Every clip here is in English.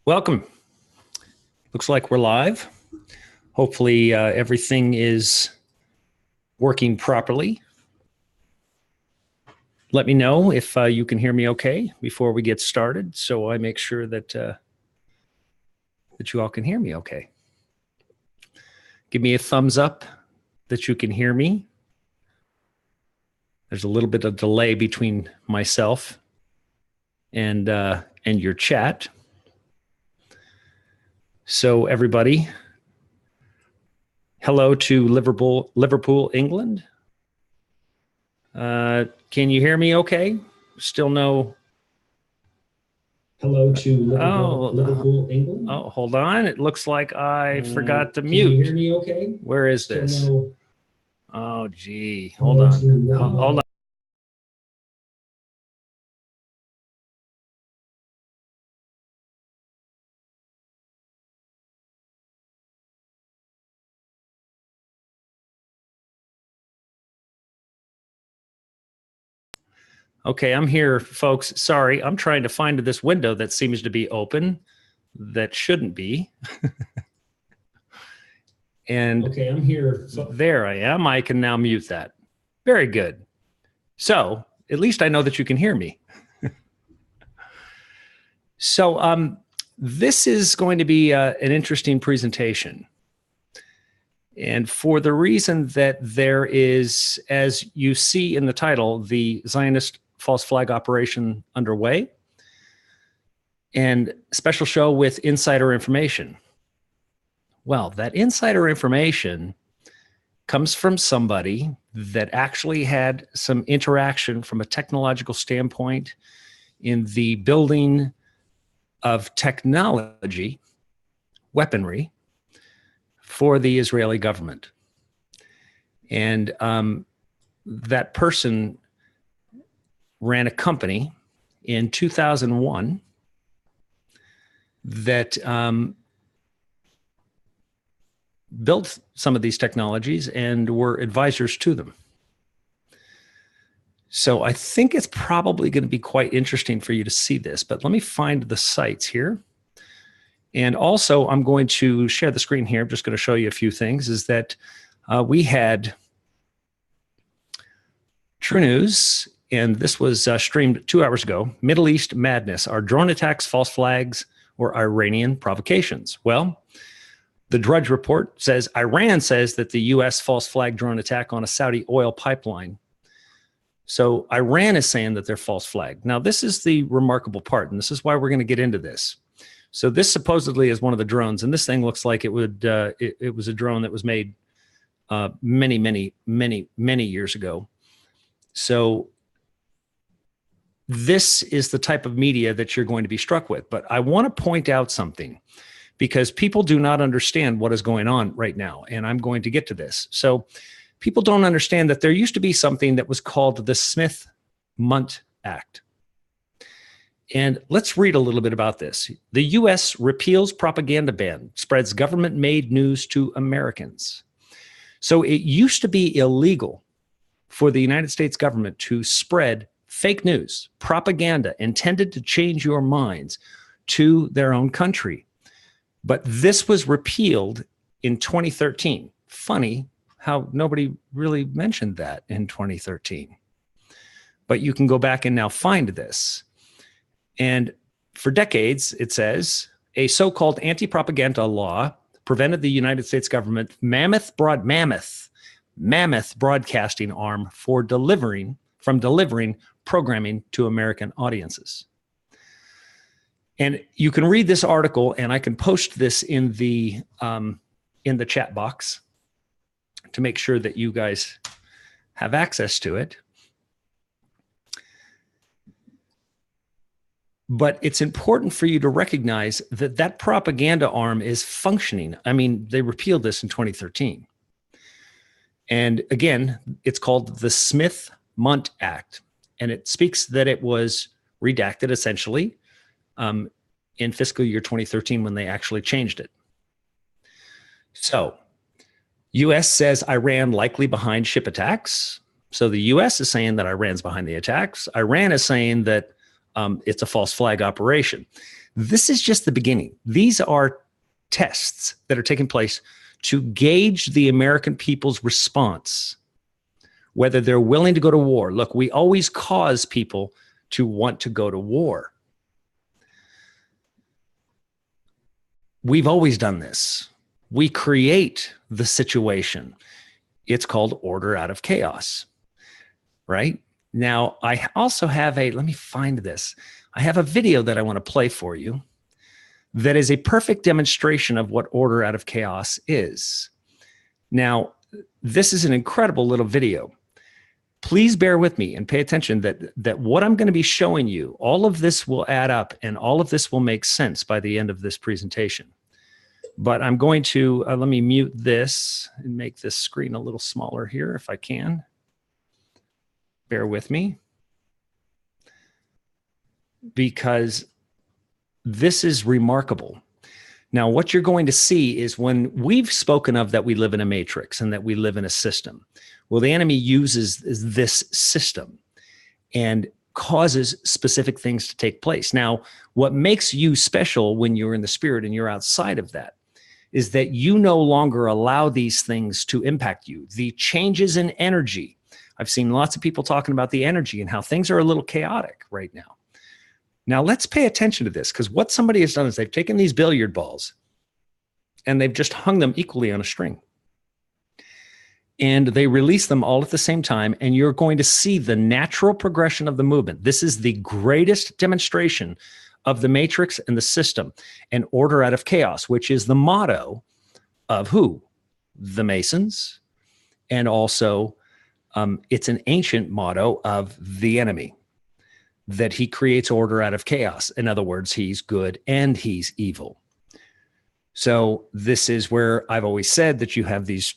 Welcome. Looks like we're live. Hopefully everything is working properly. Let me know if you can hear me okay before we get started, so I make sure that you all can hear me okay. Give me a thumbs up that you can hear me. There's a little bit of delay between myself and your chat. So everybody, hello to Liverpool, England. Can you hear me okay? Still no. Hello to Liverpool, England. Oh, hold on. It looks like I forgot to mute. Can you hear me okay? Where is this? No. Oh, gee. Hold on. Hold on. Okay, I'm here, folks. Sorry, I'm trying to find this window that seems to be open that shouldn't be. And okay, I'm here. There I am. I can now mute that. Very good. So at least I know that you can hear me. So this is going to be an interesting presentation. And for the reason that there is, as you see in the title, the Zionist false flag operation underway, and special show with insider information. Well, that insider information comes from somebody that actually had some interaction from a technological standpoint in the building of technology, weaponry, for the Israeli government. And that person ran a company in 2001 that built some of these technologies and were advisors to them. So I think it's probably going to be quite interesting for you to see this, but let me find the sites here. And also I'm going to share the screen here. I'm just going to show you a few things, is that we had True News, and this was streamed 2 hours ago. Middle East Madness: Are drone attacks false flags or Iranian provocations? Well, the Drudge Report says Iran says that the U.S. false flag drone attack on a Saudi oil pipeline. So Iran is saying that they're false flag. Now, this is the remarkable part, and this is why we're going to get into this. So this supposedly is one of the drones, and this thing looks like it would. It was a drone that was made many years ago. So this is the type of media that you're going to be struck with. But I want to point out something, because people do not understand what is going on right now. And I'm going to get to this. So people don't understand that there used to be something that was called the Smith-Mundt Act. And let's read a little bit about this. The U.S. repeals propaganda ban, spreads government-made news to Americans. So it used to be illegal for the United States government to spread fake news, propaganda intended to change your minds to their own country. But this was repealed in 2013. Funny how nobody really mentioned that in 2013. But you can go back and now find this. And for decades, it says, a so-called anti-propaganda law prevented the United States government mammoth broadcasting arm from delivering programming to American audiences. And you can read this article, and I can post this in the chat box to make sure that you guys have access to it. But it's important for you to recognize that that propaganda arm is functioning. I mean, they repealed this in 2013. And again, it's called the Smith-Mundt Act. And it speaks that it was redacted essentially in fiscal year 2013 when they actually changed it. So U.S. says Iran likely behind ship attacks. So the U.S. is saying that Iran's behind the attacks. Iran is saying that it's a false flag operation. This is just the beginning. These are tests that are taking place to gauge the American people's response, whether they're willing to go to war. Look, we always cause people to want to go to war. We've always done this. We create the situation. It's called order out of chaos, right? Now, I also have let me find this. I have a video that I want to play for you that is a perfect demonstration of what order out of chaos is. Now, this is an incredible little video. Please bear with me and pay attention that what I'm going to be showing you, all of this will add up and all of this will make sense by the end of this presentation. But I'm going to, let me mute this and make this screen a little smaller here if I can. Bear with me. Because this is remarkable. Now, what you're going to see is when we've spoken of that we live in a matrix and that we live in a system. Well, the enemy uses this system and causes specific things to take place. Now, what makes you special when you're in the spirit and you're outside of that is that you no longer allow these things to impact you. The changes in energy. I've seen lots of people talking about the energy and how things are a little chaotic right now. Now, let's pay attention to this, because what somebody has done is they've taken these billiard balls and they've just hung them equally on a string. And they release them all at the same time, and you're going to see the natural progression of the movement. This is the greatest demonstration of the matrix and the system and order out of chaos, which is the motto of who? The Masons. And also, it's an ancient motto of the enemy, that he creates order out of chaos. In other words, he's good and he's evil. So this is where I've always said that you have these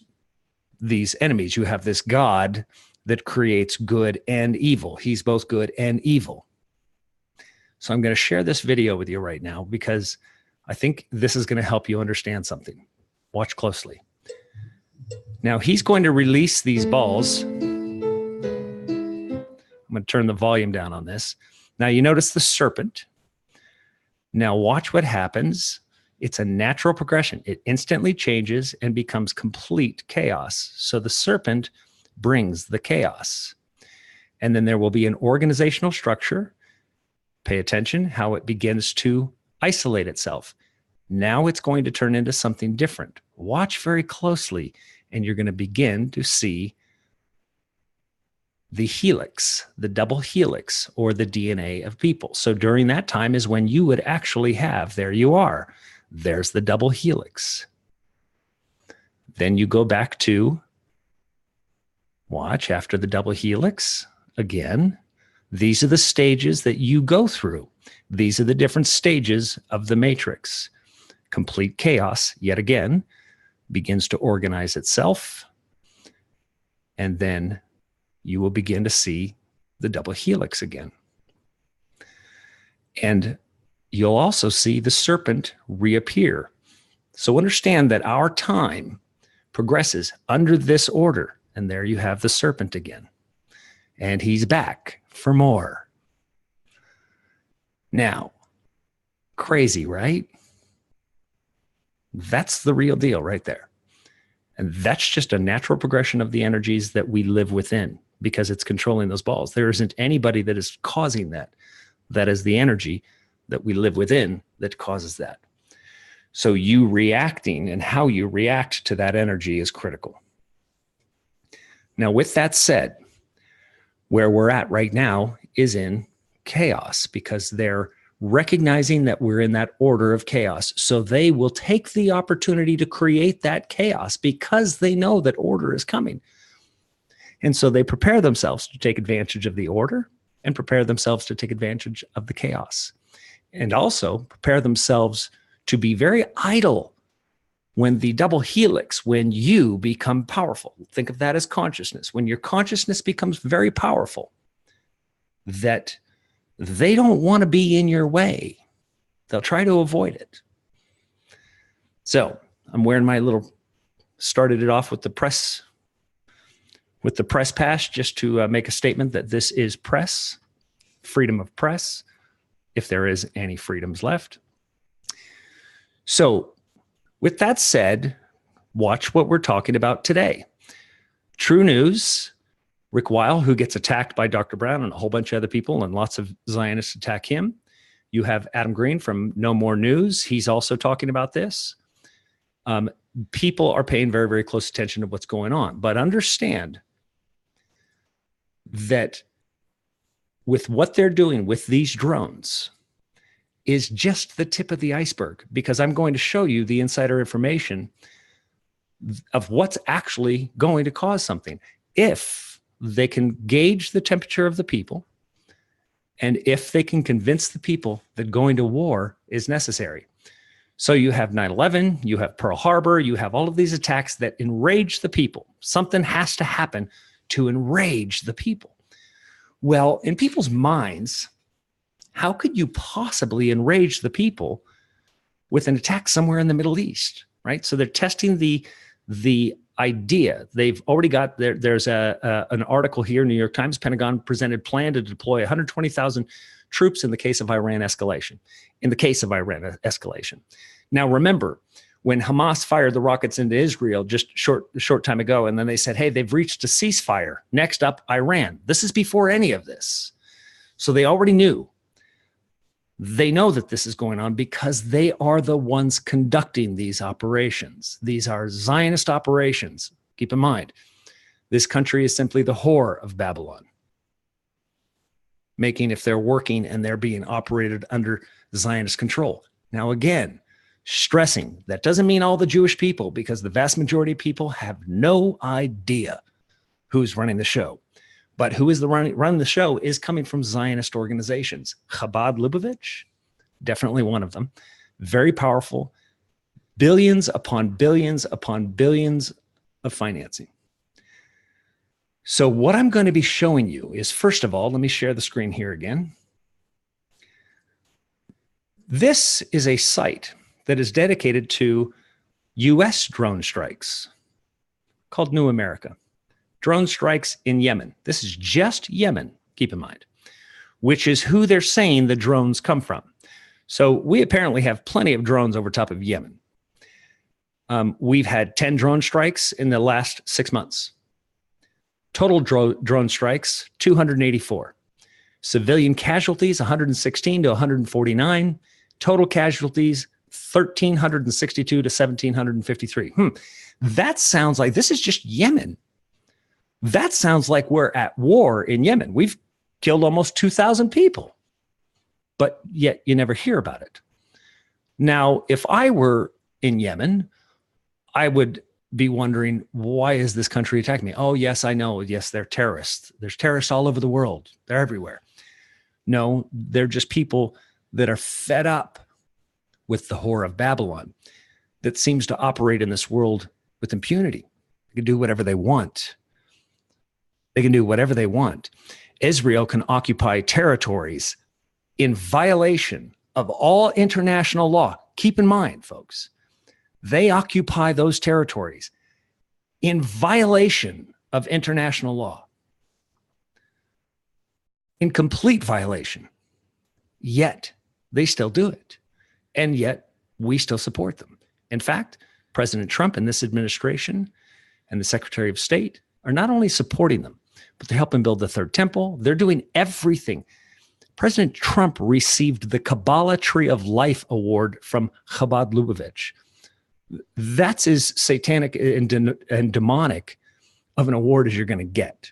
enemies. You have this God that creates good and evil. He's both good and evil. So I'm going to share this video with you right now because I think this is going to help you understand something. Watch closely. Now he's going to release these balls. I'm going to turn the volume down on this. Now you notice the serpent. Now watch what happens. It's a natural progression. It instantly changes and becomes complete chaos. So the serpent brings the chaos. And then there will be an organizational structure. Pay attention how it begins to isolate itself. Now it's going to turn into something different. Watch very closely, and you're going to begin to see the helix, the double helix, or the DNA of people. So during that time is when you would actually have, there you are, there's the double helix. Then you go back to, watch, after the double helix, again, these are the stages that you go through. These are the different stages of the matrix. Complete chaos, yet again, begins to organize itself, and then you will begin to see the double helix again. And you'll also see the serpent reappear. So understand that our time progresses under this order. And there you have the serpent again. And he's back for more. Now, crazy, right? That's the real deal right there. And that's just a natural progression of the energies that we live within, because it's controlling those balls. There isn't anybody that is causing that. That is the energy that we live within that causes that. So you reacting and how you react to that energy is critical. Now, with that said, where we're at right now is in chaos, because they're recognizing that we're in that order of chaos. So they will take the opportunity to create that chaos because they know that order is coming. And so they prepare themselves to take advantage of the order and prepare themselves to take advantage of the chaos. And also prepare themselves to be very idle when the double helix, when you become powerful. Think of that as consciousness. When your consciousness becomes very powerful, that they don't want to be in your way. They'll try to avoid it. So I'm wearing my little, started it off with the press pass, just to make a statement that this is press, freedom of press, if there is any freedoms left. So with that said, watch what we're talking about today. True News, Rick Weil, who gets attacked by Dr. Brown and a whole bunch of other people, and lots of Zionists attack him. You have Adam Green from No More News. He's also talking about this. People are paying very, very close attention to what's going on. But understand that with what they're doing with these drones is just the tip of the iceberg, because I'm going to show you the insider information of what's actually going to cause something. If they can gauge the temperature of the people, and if they can convince the people that going to war is necessary. So you have 9/11, you have Pearl Harbor, you have all of these attacks that enrage the people. Something has to happen to enrage the people. Well, in people's minds, how could you possibly enrage the people with an attack somewhere in the Middle East, right? So they're testing the idea. They've already got there's an article here, New York Times, Pentagon presented plan to deploy 120,000 troops in the case of Iran escalation. Now, remember, when Hamas fired the rockets into Israel just short time ago, and then they said, hey, they've reached a ceasefire. Next up, Iran. This is before any of this. So they already knew. They know that this is going on because they are the ones conducting these operations. These are Zionist operations. Keep in mind, this country is simply the whore of Babylon, making if they're working and they're being operated under Zionist control. Now, again, stressing, that doesn't mean all the Jewish people, because the vast majority of people have no idea who's running the show. But who is running the show is coming from Zionist organizations. Chabad Lubavitch, definitely one of them. Very powerful. Billions upon billions upon billions of financing. So what I'm going to be showing you is, first of all, let me share the screen here again. This is a site that is dedicated to U.S. drone strikes called New America. Drone strikes in Yemen. This is just Yemen, keep in mind, which is who they're saying the drones come from. So we apparently have plenty of drones over top of Yemen. We've had 10 drone strikes in the last 6 months. Total drone strikes, 284. Civilian casualties, 116 to 149. Total casualties, 1,362 to 1,753. That sounds like this is just Yemen. That sounds like we're at war in Yemen. We've killed almost 2,000 people, but yet you never hear about it. Now, if I were in Yemen, I would be wondering, why is this country attacking me? Oh, yes, I know. Yes, they're terrorists. There's terrorists all over the world. They're everywhere. No, they're just people that are fed up with the whore of Babylon that seems to operate in this world with impunity. They can do whatever they want. They can do whatever they want. Israel can occupy territories in violation of all international law. Keep in mind, folks, they occupy those territories in violation of international law, in complete violation. Yet they still do it. And yet we still support them. In fact, President Trump and this administration and the Secretary of State are not only supporting them, but they're helping build the Third Temple. They're doing everything. President Trump received the Kabbalah Tree of Life Award from Chabad Lubavitch. That's as satanic and demonic of an award as you're going to get.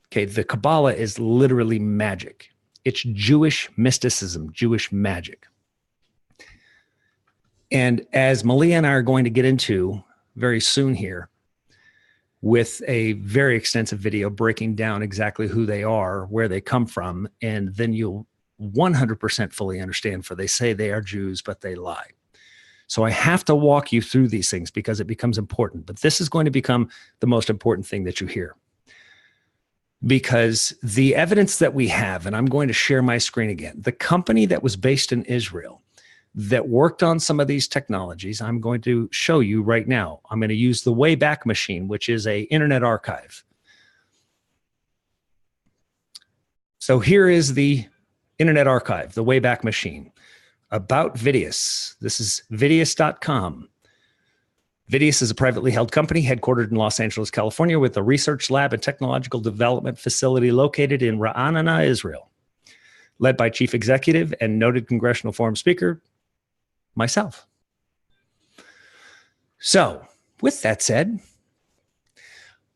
Okay, the Kabbalah is literally magic. It's Jewish mysticism, Jewish magic. And as Malia and I are going to get into very soon here, with a very extensive video breaking down exactly who they are, where they come from, and then you'll 100% fully understand, for they say they are Jews, but they lie. So I have to walk you through these things because it becomes important. But this is going to become the most important thing that you hear. Because the evidence that we have, and I'm going to share my screen again, the company that was based in Israel that worked on some of these technologies, I'm going to show you right now. I'm going to use the Wayback Machine, which is an internet archive. So here is the internet archive, the Wayback Machine. about Vidius. This is Vidius.com. Vidius is a privately held company headquartered in Los Angeles, California, with a research lab and technological development facility located in Ra'anana, Israel, led by Chief Executive and noted Congressional Forum Speaker, myself. So, with that said,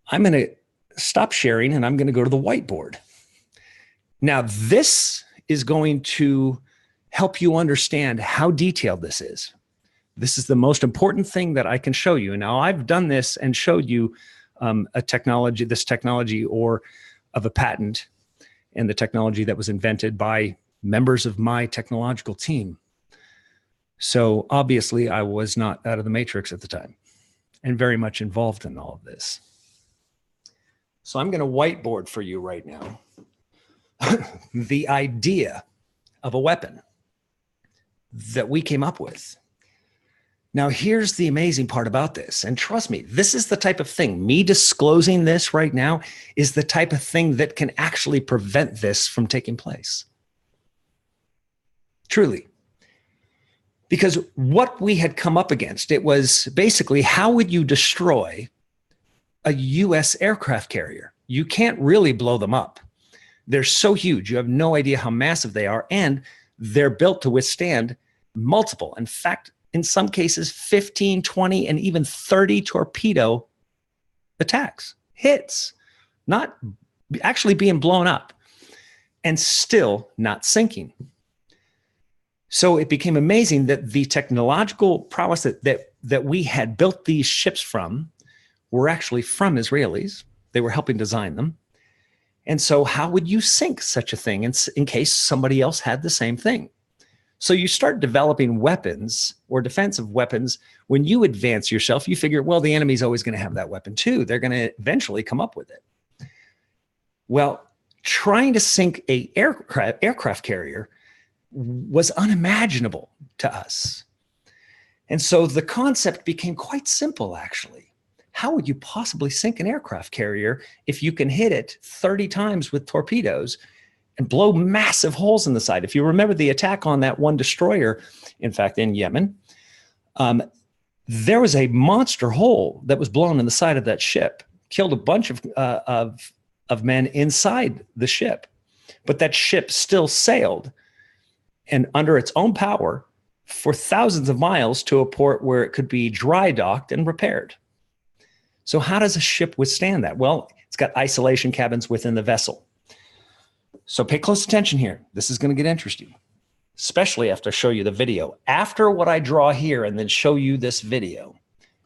I'm going to stop sharing and I'm going to go to the whiteboard. Now, this is going to help you understand how detailed this is. This is the most important thing that I can show you. Now, I've done this and showed you this technology or of a patent and the technology that was invented by members of my technological team. So obviously, I was not out of the matrix at the time and very much involved in all of this. So I'm going to whiteboard for you right now the idea of a weapon that we came up with. Now, here's the amazing part about this. And trust me, this is the type of thing, me disclosing this right now is the type of thing that can actually prevent this from taking place. Truly. Because what we had come up against, it was basically, how would you destroy a U.S. aircraft carrier? You can't really blow them up. They're so huge. You have no idea how massive they are. And they're built to withstand multiple, in fact, in some cases, 15, 20, and even 30 torpedo attacks, hits, not actually being blown up and still not sinking. So it became amazing that the technological prowess that we had built these ships from were actually from Israelis. They were helping design them. And so how would you sink such a thing in case somebody else had the same thing? So you start developing weapons or defensive weapons. When you advance yourself, you figure, well, the enemy's always going to have that weapon too. They're going to eventually come up with it. Well, trying to sink an aircraft carrier was unimaginable to us. And so the concept became quite simple, actually. How would you possibly sink an aircraft carrier if you can hit it 30 times with torpedoes and blow massive holes in the side? If you remember the attack on that one destroyer, in fact, in Yemen, there was a monster hole that was blown in the side of that ship, killed a bunch of men inside the ship. But that ship still sailed and under its own power for thousands of miles to a port where it could be dry docked and repaired. So how does a ship withstand that? Well, it's got isolation cabins within the vessel. So pay close attention here. This is going to get interesting, especially after I show you the video. After what I draw here and then show you this video,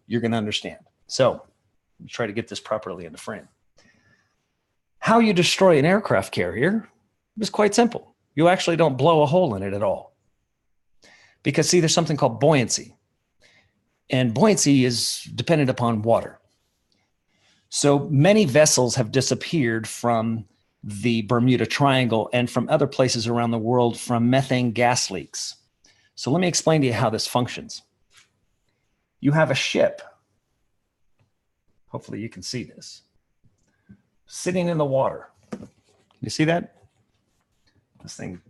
you're going to understand. So let me try to get this properly in the frame. How you destroy an aircraft carrier is quite simple. You actually don't blow a hole in it at all. Because see, there's something called buoyancy. And buoyancy is dependent upon water. So many vessels have disappeared from the Bermuda Triangle and from other places around the world from methane gas leaks. So let me explain to you how this functions. You have a ship. Hopefully you can see this. Sitting in the water. You see that? This thing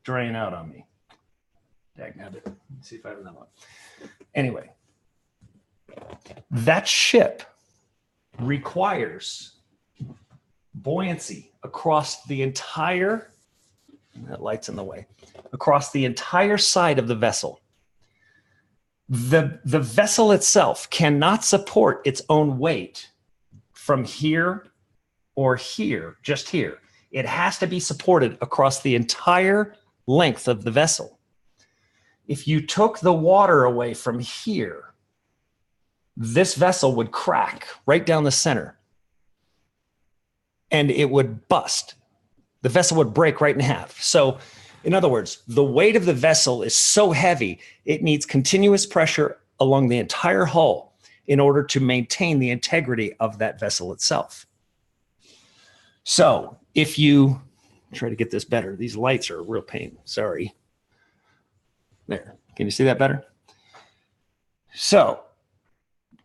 drained out on me. Dagnabbit. Let's see if I have another one. Anyway, that ship requires buoyancy across the entire, that light's in the way, across the entire side of the vessel. The vessel itself cannot support its own weight from here or here, just here. It has to be supported across the entire length of the vessel. If you took the water away from here, this vessel would crack right down the center and it would bust. The vessel would break right in half. So in other words, the weight of the vessel is so heavy, it needs continuous pressure along the entire hull in order to maintain the integrity of that vessel itself. So if you try to get this better, these lights are a real pain. Sorry. There. Can you see that better? So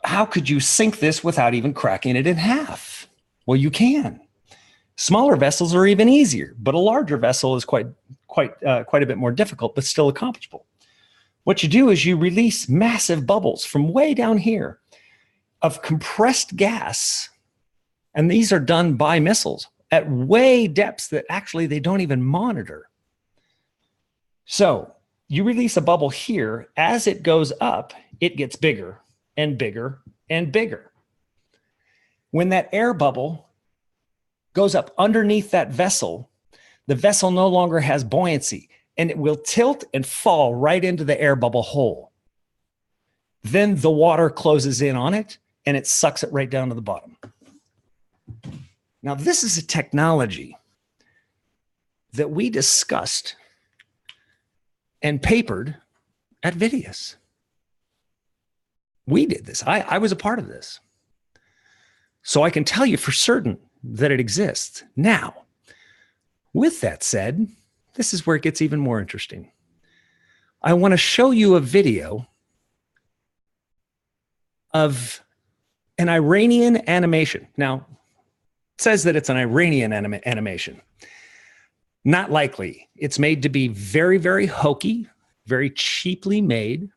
how could you sink this without even cracking it in half? Well, you can. Smaller vessels are even easier, but a larger vessel is quite quite a bit more difficult, but still accomplishable. What you do is you release massive bubbles from way down here of compressed gas, and these are done by missiles at way depths that actually they don't even monitor. So you release a bubble here. As it goes up, it gets bigger and bigger and bigger. When that air bubble goes up underneath that vessel, the vessel no longer has buoyancy, and it will tilt and fall right into the air bubble hole. Then the water closes in on it, and it sucks it right down to the bottom. Now, this is a technology that we discussed and papered at Vidius. We did this. I was a part of this. So I can tell you for certain that it exists. Now, with that said, this is where it gets even more interesting. I want to show you a video of an Iranian animation. Now, it says that it's an Iranian animation. Not likely. It's made to be very, very hokey, very cheaply made,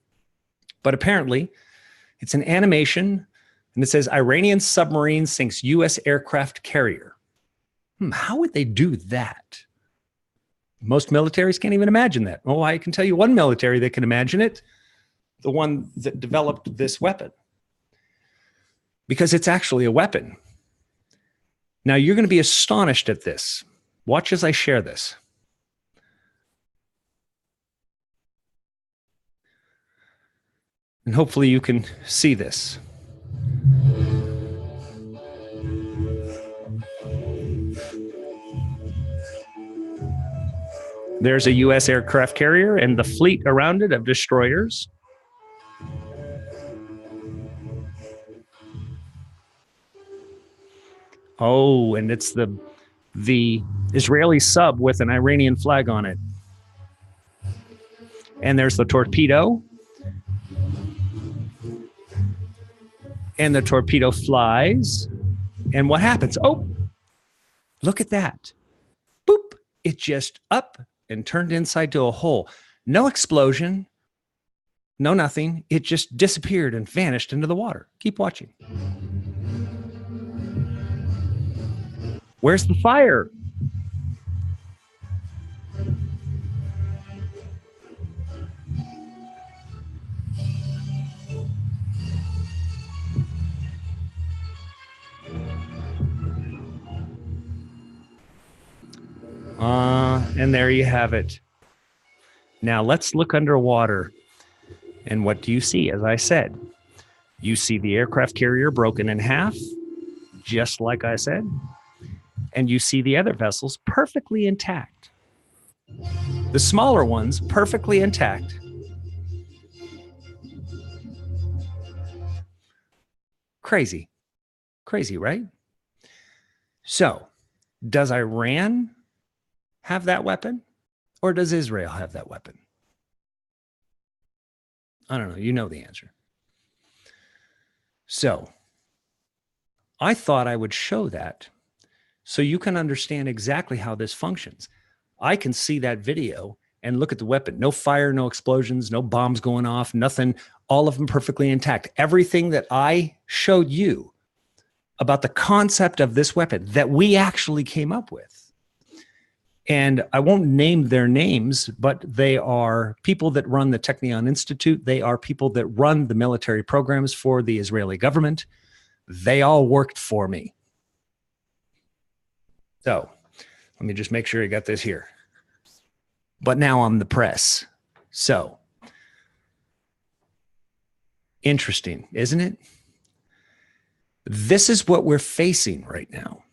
but apparently it's an animation, and it says Iranian submarine sinks U.S. aircraft carrier. How would they do that? Most militaries can't even imagine that. Oh, I can tell you one military that can imagine it, the one that developed this weapon, because it's actually a weapon. Now, you're going to be astonished at this. Watch as I share this. And hopefully you can see this. There's a U.S. aircraft carrier and the fleet around it of destroyers. Oh, and it's the Israeli sub with an Iranian flag on it. And there's the torpedo. And the torpedo flies. And what happens? Oh, look at that. Boop. It just up and turned inside to a hole. No explosion. No nothing. It just disappeared and vanished into the water. Keep watching. Where's the fire? And there you have it. Now let's look underwater. And what do you see? As I said, you see the aircraft carrier broken in half, just like I said. And you see the other vessels perfectly intact. The smaller ones perfectly intact. Crazy. Crazy, right? So, does Iran have that weapon? Or does Israel have that weapon? I don't know. You know the answer. So, I thought I would show that so you can understand exactly how this functions. I can see that video and look at the weapon. No fire, no explosions, no bombs going off, nothing. All of them perfectly intact. Everything that I showed you about the concept of this weapon that we actually came up with. And I won't name their names, but they are people that run the Technion Institute. They are people that run the military programs for the Israeli government. They all worked for me. So let me just make sure you got this here. But now I'm the press. So interesting, isn't it? This is what we're facing right now.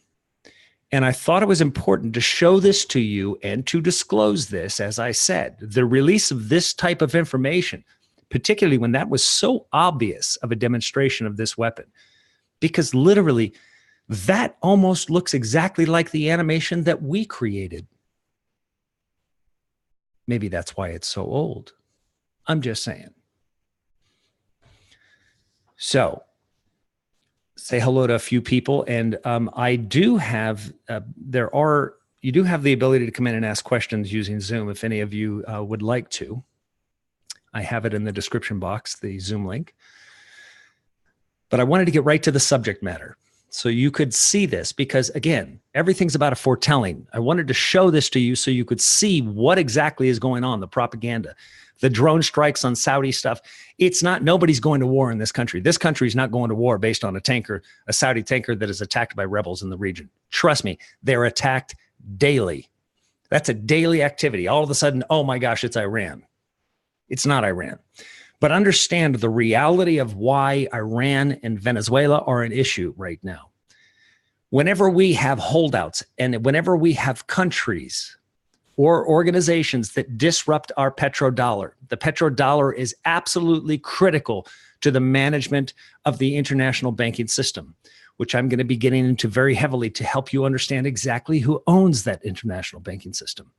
And I thought it was important to show this to you and to disclose this, as I said, the release of this type of information, particularly when that was so obvious of a demonstration of this weapon, because literally that almost looks exactly like the animation that we created. Maybe that's why it's so old. I'm just saying. So, say hello to a few people. And I do have, there are you do have the ability to come in and ask questions using Zoom if any of you would like to. I have it in the description box, the Zoom link. But I wanted to get right to the subject matter so you could see this because, again, everything's about a foretelling. I wanted to show this to you so you could see what exactly is going on, the propaganda, the drone strikes on Saudi stuff. It's not, nobody's going to war in this country. This country is not going to war based on a tanker, a Saudi tanker that is attacked by rebels in the region. Trust me, they're attacked daily. That's a daily activity. All of a sudden, oh my gosh, it's Iran. It's not Iran. But understand the reality of why Iran and Venezuela are an issue right now. Whenever we have holdouts and whenever we have countries or organizations that disrupt our petrodollar, the petrodollar is absolutely critical to the management of the international banking system, which I'm going to be getting into very heavily to help you understand exactly who owns that international banking system.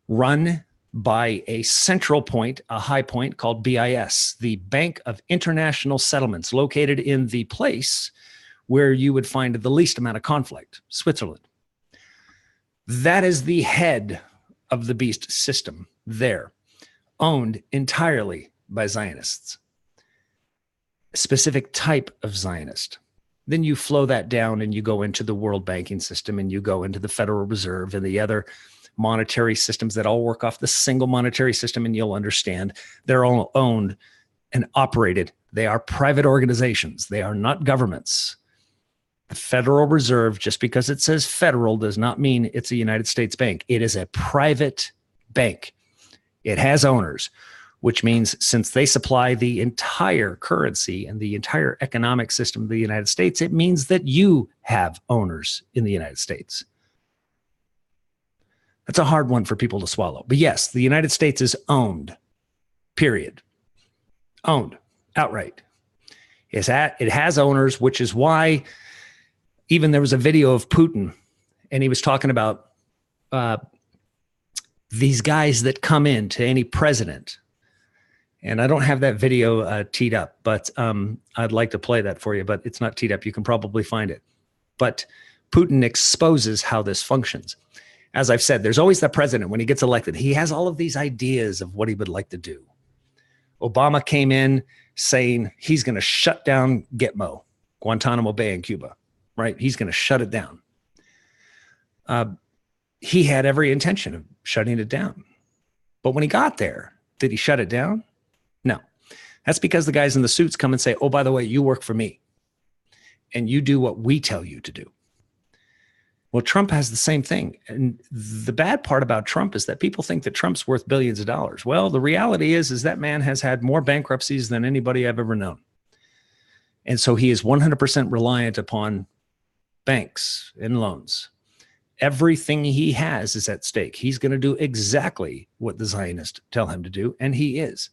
Run by a central point, a high point called BIS, the Bank of International Settlements, located in the place where you would find the least amount of conflict, Switzerland. That is the head of the beast system there, owned entirely by Zionists, a specific type of Zionist. Then you flow that down and you go into the world banking system and you go into the Federal Reserve and the other monetary systems that all work off the single monetary system, and you'll understand they're all owned and operated. They are private organizations. They are not governments. The Federal Reserve, just because it says federal, does not mean it's a United States bank. It is a private bank. It has owners, which means since they supply the entire currency and the entire economic system of the United States, it means that you have owners in the United States. That's a hard one for people to swallow. But yes, the United States is owned, period. Owned outright. It has owners, which is why even there was a video of Putin, and he was talking about these guys that come in to any president. And I don't have that video teed up, but I'd like to play that for you, but it's not teed up. You can probably find it. But Putin exposes how this functions. As I've said, there's always the president when he gets elected. He has all of these ideas of what he would like to do. Obama came in saying he's going to shut down Gitmo, Guantanamo Bay in Cuba, right? He's going to shut it down. He had every intention of shutting it down. But when he got there, did he shut it down? No. That's because the guys in the suits come and say, oh, by the way, you work for me. And you do what we tell you to do. Well, Trump has the same thing. And the bad part about Trump is that people think that Trump's worth billions of dollars. Well, the reality is that man has had more bankruptcies than anybody I've ever known. And so he is 100% reliant upon banks and loans. Everything he has is at stake. He's going to do exactly what the Zionists tell him to do, and he is.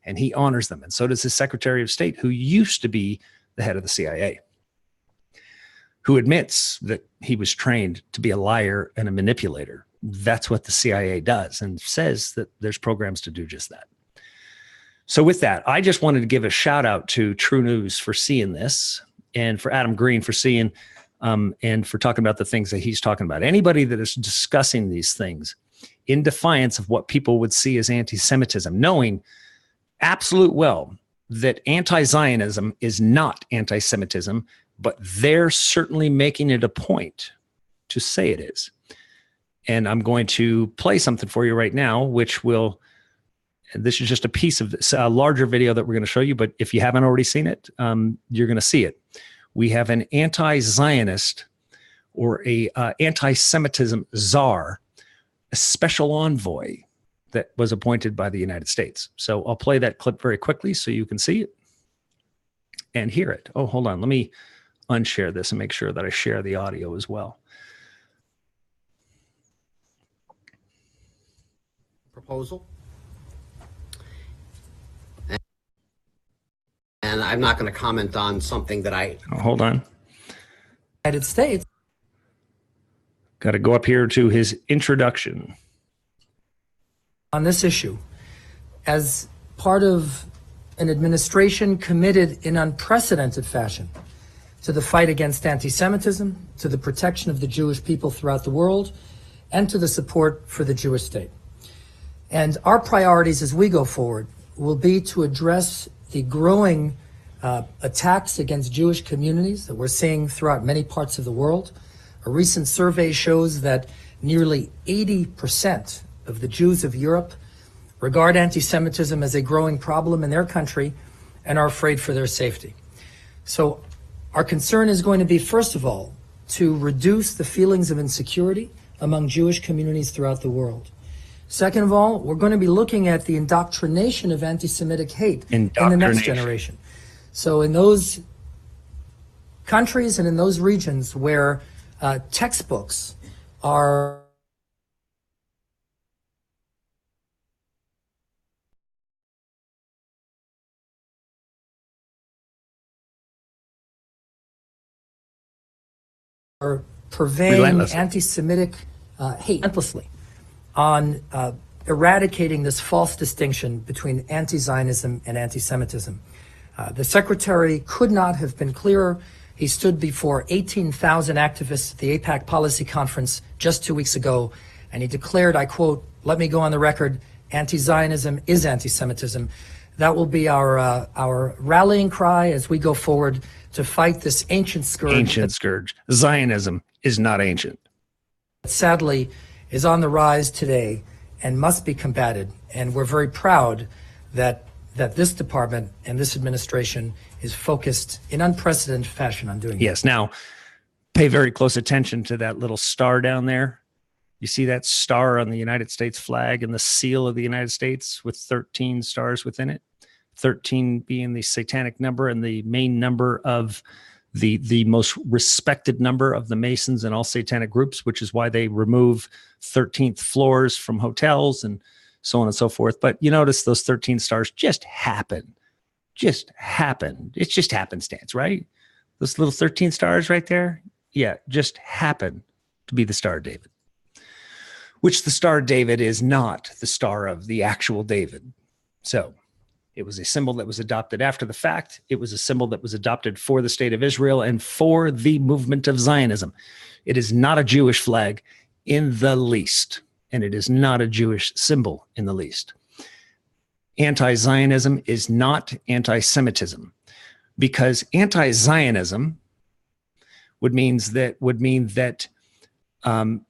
And he honors them. And so does his Secretary of State, who used to be the head of the CIA, who admits that he was trained to be a liar and a manipulator. That's what the CIA does, and says that there's programs to do just that. So with that, I just wanted to give a shout out to True News for seeing this, and for Adam Green for seeing and for talking about the things that he's talking about. Anybody that is discussing these things in defiance of what people would see as anti-Semitism, knowing absolute well that anti-Zionism is not anti-Semitism, but they're certainly making it a point to say it is. And I'm going to play something for you right now, which will, and this is just a piece of this, a larger video that we're going to show you, but if you haven't already seen it, you're going to see it. We have an anti-Zionist or a anti-Semitism czar, a special envoy that was appointed by the United States. So I'll play that clip very quickly so you can see it and hear it. Oh, hold on. Let me unshare this and make sure that I share the audio as well. Proposal. And I'm not going to comment on something that hold on. United States. Got to go up here to his introduction. On this issue, as part of an administration committed in unprecedented fashion to the fight against anti-Semitism, to the protection of the Jewish people throughout the world, and to the support for the Jewish state. And our priorities as we go forward will be to address the growing attacks against Jewish communities that we're seeing throughout many parts of the world. A recent survey shows that nearly 80% of the Jews of Europe regard anti-Semitism as a growing problem in their country and are afraid for their safety. So our concern is going to be, first of all, to reduce the feelings of insecurity among Jewish communities throughout the world. Second of all, we're going to be looking at the indoctrination of anti-Semitic hate in the next generation. So in those countries and in those regions where textbooks are purveying anti-Semitic hate relentlessly on eradicating this false distinction between anti-Zionism and anti-Semitism. The Secretary could not have been clearer. He stood before 18,000 activists at the AIPAC Policy Conference just 2 weeks ago, and he declared, I quote, "Let me go on the record, anti-Zionism is anti-Semitism." That will be our rallying cry as we go forward to fight this ancient scourge. Ancient scourge. Zionism is not ancient. That sadly is on the rise today and must be combated. And we're very proud that this department and this administration is focused in unprecedented fashion on doing Yes. Now, pay very close attention to that little star down there. You see that star on the United States flag and the seal of the United States with 13 stars within it? 13 being the satanic number and the main number of the most respected number of the Masons and all satanic groups, which is why they remove 13th floors from hotels and so on and so forth. But you notice those 13 stars just happen. Just happen. It's just happenstance, right? Those little 13 stars right there, yeah, just happen to be the Star of David. Which the Star of David is not the star of the actual David. So it was a symbol that was adopted after the fact. It was a symbol that was adopted for the state of Israel and for the movement of Zionism. It is not a Jewish flag in the least, and it is not a Jewish symbol in the least. Anti-Zionism is not anti-Semitism, because anti-Zionism would mean that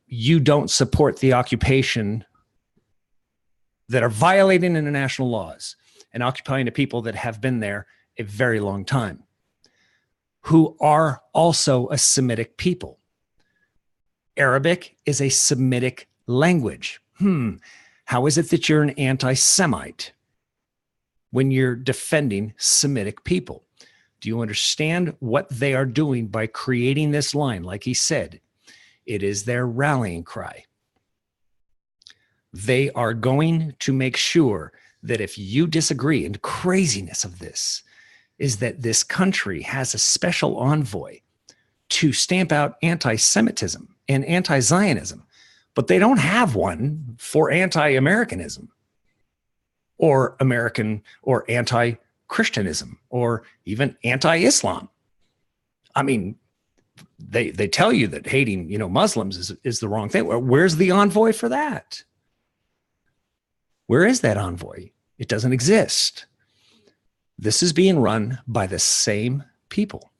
you don't support the occupation that are violating international laws and occupying the people that have been there a very long time, who are also a Semitic people. Arabic is a Semitic language. How is it that you're an anti-Semite when you're defending Semitic people? Do you understand what they are doing by creating this line? Like he said, it is their rallying cry. They are going to make sure that if you disagree, and craziness of this is that this country has a special envoy to stamp out anti-Semitism and anti-Zionism, but they don't have one for anti-Americanism or American or anti-Christianism or even anti-Islam. I mean, they tell you that hating, Muslims is the wrong thing. Where's the envoy for that? Where is that envoy? It doesn't exist. This is being run by the same people.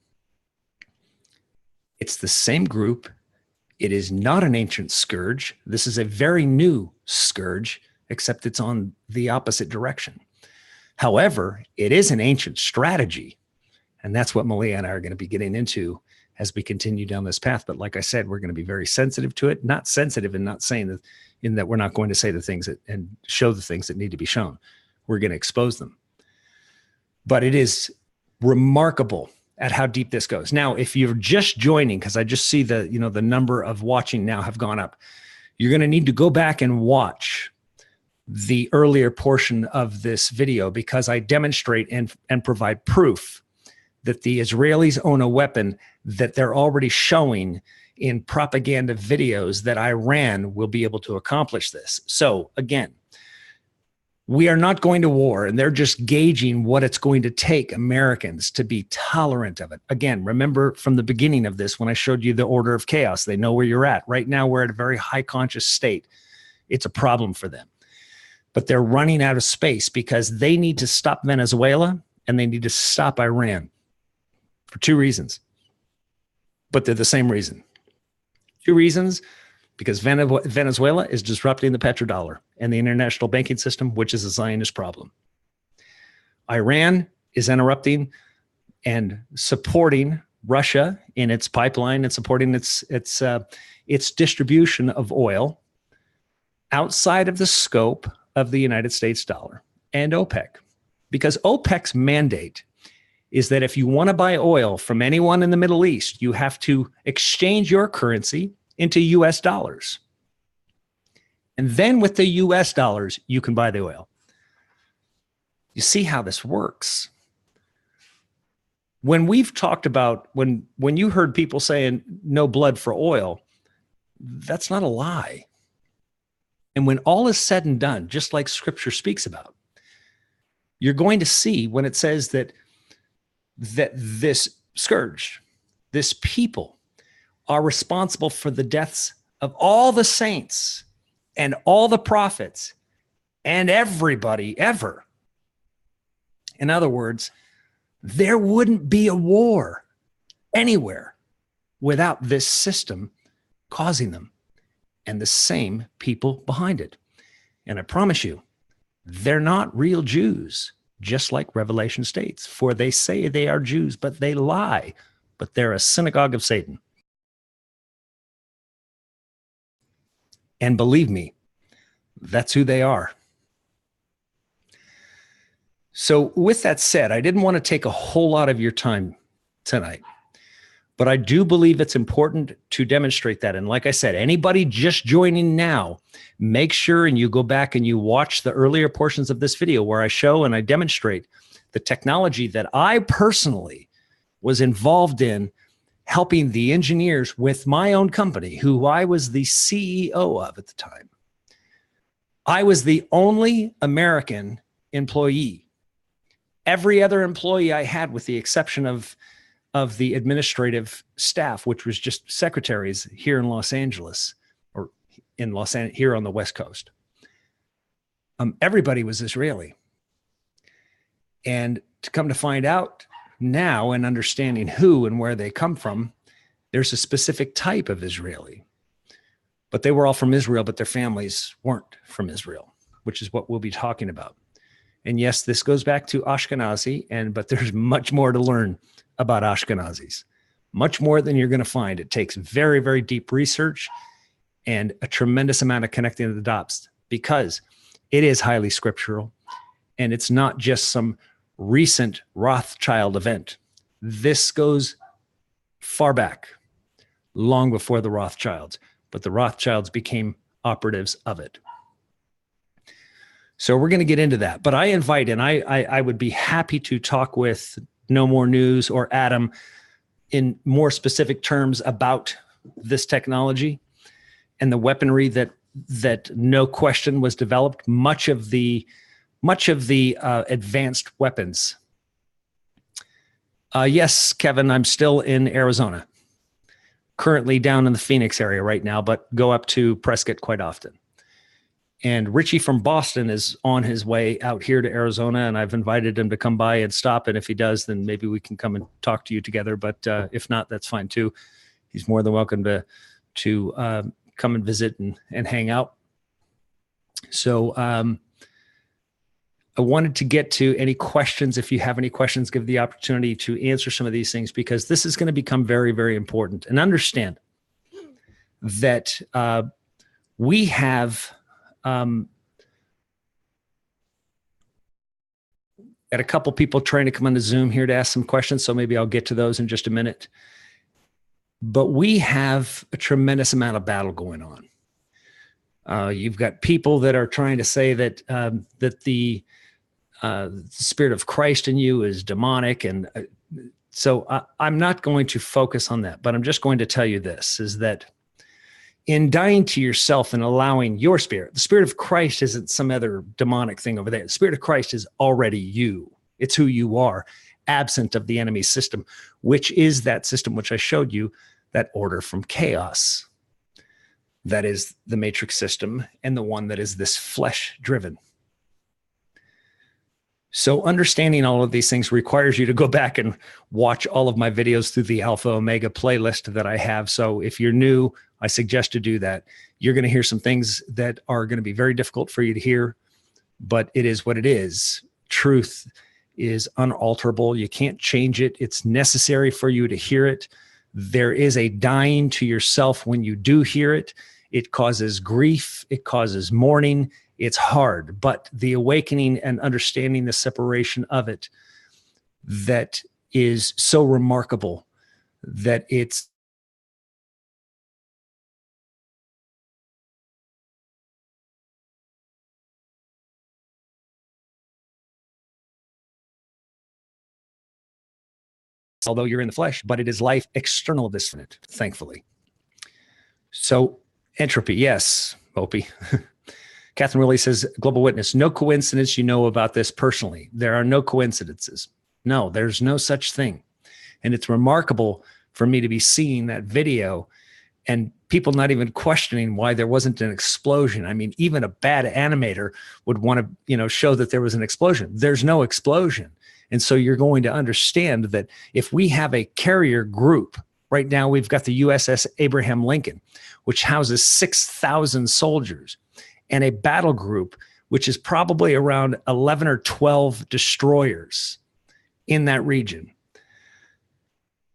It's the same group. It is not an ancient scourge. This is a very new scourge, except it's on the opposite direction. However, it is an ancient strategy. And that's what Malia and I are going to be getting into as we continue down this path. But like I said, we're going to be very sensitive to it, not sensitive and not saying that in that we're not going to say the things and show the things that need to be shown. We're going to expose them. But it is remarkable at how deep this goes. Now, if you're just joining, because I just see the number of watching now have gone up, you're going to need to go back and watch the earlier portion of this video, because I demonstrate and provide proof that the Israelis own a weapon that they're already showing in propaganda videos that Iran will be able to accomplish this. So again, We are not going to war, and they're just gauging what it's going to take Americans to be tolerant of it. Again, remember from the beginning of this when I showed you the order of chaos, they know where you're at. Right now, we're at a very high conscious state. It's a problem for them. But they're running out of space because they need to stop Venezuela and they need to stop Iran for two reasons. But they're the same reason. Two reasons. Because Venezuela is disrupting the petrodollar and the international banking system, which is a Zionist problem. Iran is interrupting and supporting Russia in its pipeline and supporting its distribution of oil outside of the scope of the United States dollar and OPEC. Because OPEC's mandate is that if you want to buy oil from anyone in the Middle East, you have to exchange your currency into US dollars. And then with the US dollars, you can buy the oil. You see how this works. When we've talked about, when you heard people saying no blood for oil, that's not a lie. And when all is said and done, just like scripture speaks about, you're going to see when it says that this scourge, this people, are responsible for the deaths of all the saints and all the prophets and everybody ever. In other words, there wouldn't be a war anywhere without this system causing them and the same people behind it. And I promise you, they're not real Jews, just like Revelation states, for they say they are Jews, but they lie, but they're a synagogue of Satan. And believe me, that's who they are. So with that said, I didn't want to take a whole lot of your time tonight, but I do believe it's important to demonstrate that. And like I said, anybody just joining now, make sure and you go back and you watch the earlier portions of this video where I show and I demonstrate the technology that I personally was involved in helping the engineers with my own company, who I was the CEO of at the time. I was the only American employee. Every other employee I had, with the exception of the administrative staff, which was just secretaries here in Los Angeles, or in Los Angeles, here on the West Coast. Everybody was Israeli. And to come to find out now, and understanding who and where they come from, there's a specific type of Israeli. But they were all from Israel, but their families weren't from Israel, which is what we'll be talking about. And yes, this goes back to Ashkenazi, but there's much more to learn about Ashkenazis, much more than you're going to find. It takes very, very deep research and a tremendous amount of connecting the dots, because it is highly scriptural, and it's not just some recent Rothschild event. This goes far back, long before the Rothschilds, but the Rothschilds became operatives of it. So we're going to get into that, but I invite, and I would be happy to talk with No More News or Adam in more specific terms about this technology and the weaponry that no question was developed. Much of the advanced weapons. Yes, Kevin, I'm still in Arizona, currently down in the Phoenix area right now, but go up to Prescott quite often. And Richie from Boston is on his way out here to Arizona, and I've invited him to come by and stop. And if he does, then maybe we can come and talk to you together. But if not, that's fine too. He's more than welcome to come and visit and hang out. So I wanted to get to any questions. If you have any questions, give the opportunity to answer some of these things, because this is going to become very, very important. And understand that we have got a couple people trying to come on to Zoom here to ask some questions, so maybe I'll get to those in just a minute. But we have a tremendous amount of battle going on. You've got people that are trying to say that the Spirit of Christ in you is demonic, and so I'm not going to focus on that. But I'm just going to tell you this: is that In dying to yourself and allowing your spirit, the Spirit of Christ isn't some other demonic thing over there. The Spirit of Christ is already you. It's who you are, absent of the enemy's system, which is that system which I showed you, that order from chaos. That is the matrix system, and the one that is this flesh driven. So understanding all of these things requires you to go back and watch all of my videos through the Alpha Omega playlist that I have. So if you're new, I suggest to do that. You're going to hear some things that are going to be very difficult for you to hear, but it is what it is. Truth is unalterable. You can't change it. It's necessary for you to hear it. There is a dying to yourself when you do hear it. It causes grief. It causes mourning. It's hard, but the awakening and understanding the separation of it, that is so remarkable that it's although you're in the flesh, but it is life external of this planet, thankfully. So entropy, yes, Opie. Catherine Willie says, Global Witness, no coincidence you know about this personally. There are no coincidences. No, there's no such thing. And it's remarkable for me to be seeing that video and people not even questioning why there wasn't an explosion. I mean, even a bad animator would want to, show that there was an explosion. There's no explosion. And so you're going to understand that if we have a carrier group, right now we've got the USS Abraham Lincoln, which houses 6,000 soldiers, and a battle group, which is probably around 11 or 12 destroyers in that region.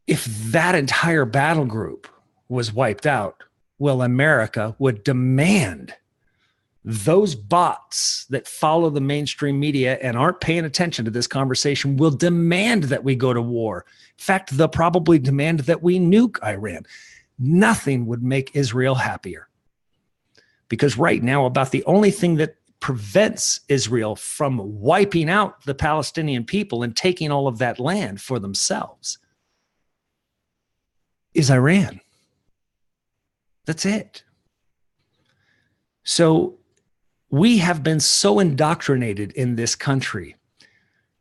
If that entire battle group was wiped out, well, America would demand those bots that follow the mainstream media and aren't paying attention to this conversation will demand that we go to war. In fact, they'll probably demand that we nuke Iran. Nothing would make Israel happier. Because right now, about the only thing that prevents Israel from wiping out the Palestinian people and taking all of that land for themselves is Iran. That's it. So we have been so indoctrinated in this country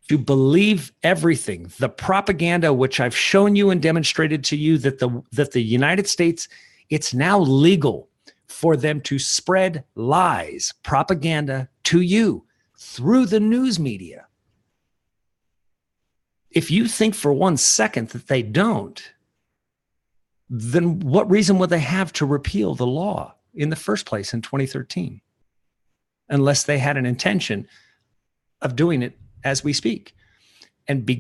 to believe everything. The propaganda, which I've shown you and demonstrated to you, that the United States, it's now legal for them to spread lies, propaganda to you through the news media. If you think for 1 second that they don't, then what reason would they have to repeal the law in the first place in 2013? Unless they had an intention of doing it as we speak. And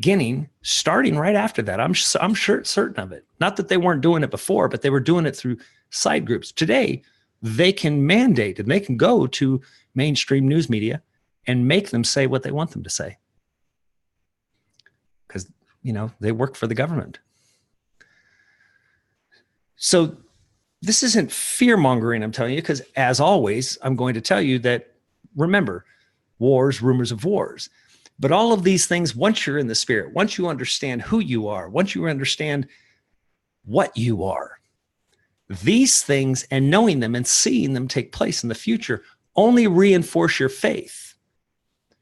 starting right after that, I'm sure certain of it. Not that they weren't doing it before, but they were doing it through side groups. Today, they can mandate and they can go to mainstream news media and make them say what they want them to say. Because, they work for the government. So this isn't fear mongering, I'm telling you, because as always, I'm going to tell you that, remember, wars, rumors of wars. But all of these things, once you're in the spirit, once you understand who you are, once you understand what you are, these things and knowing them and seeing them take place in the future only reinforce your faith.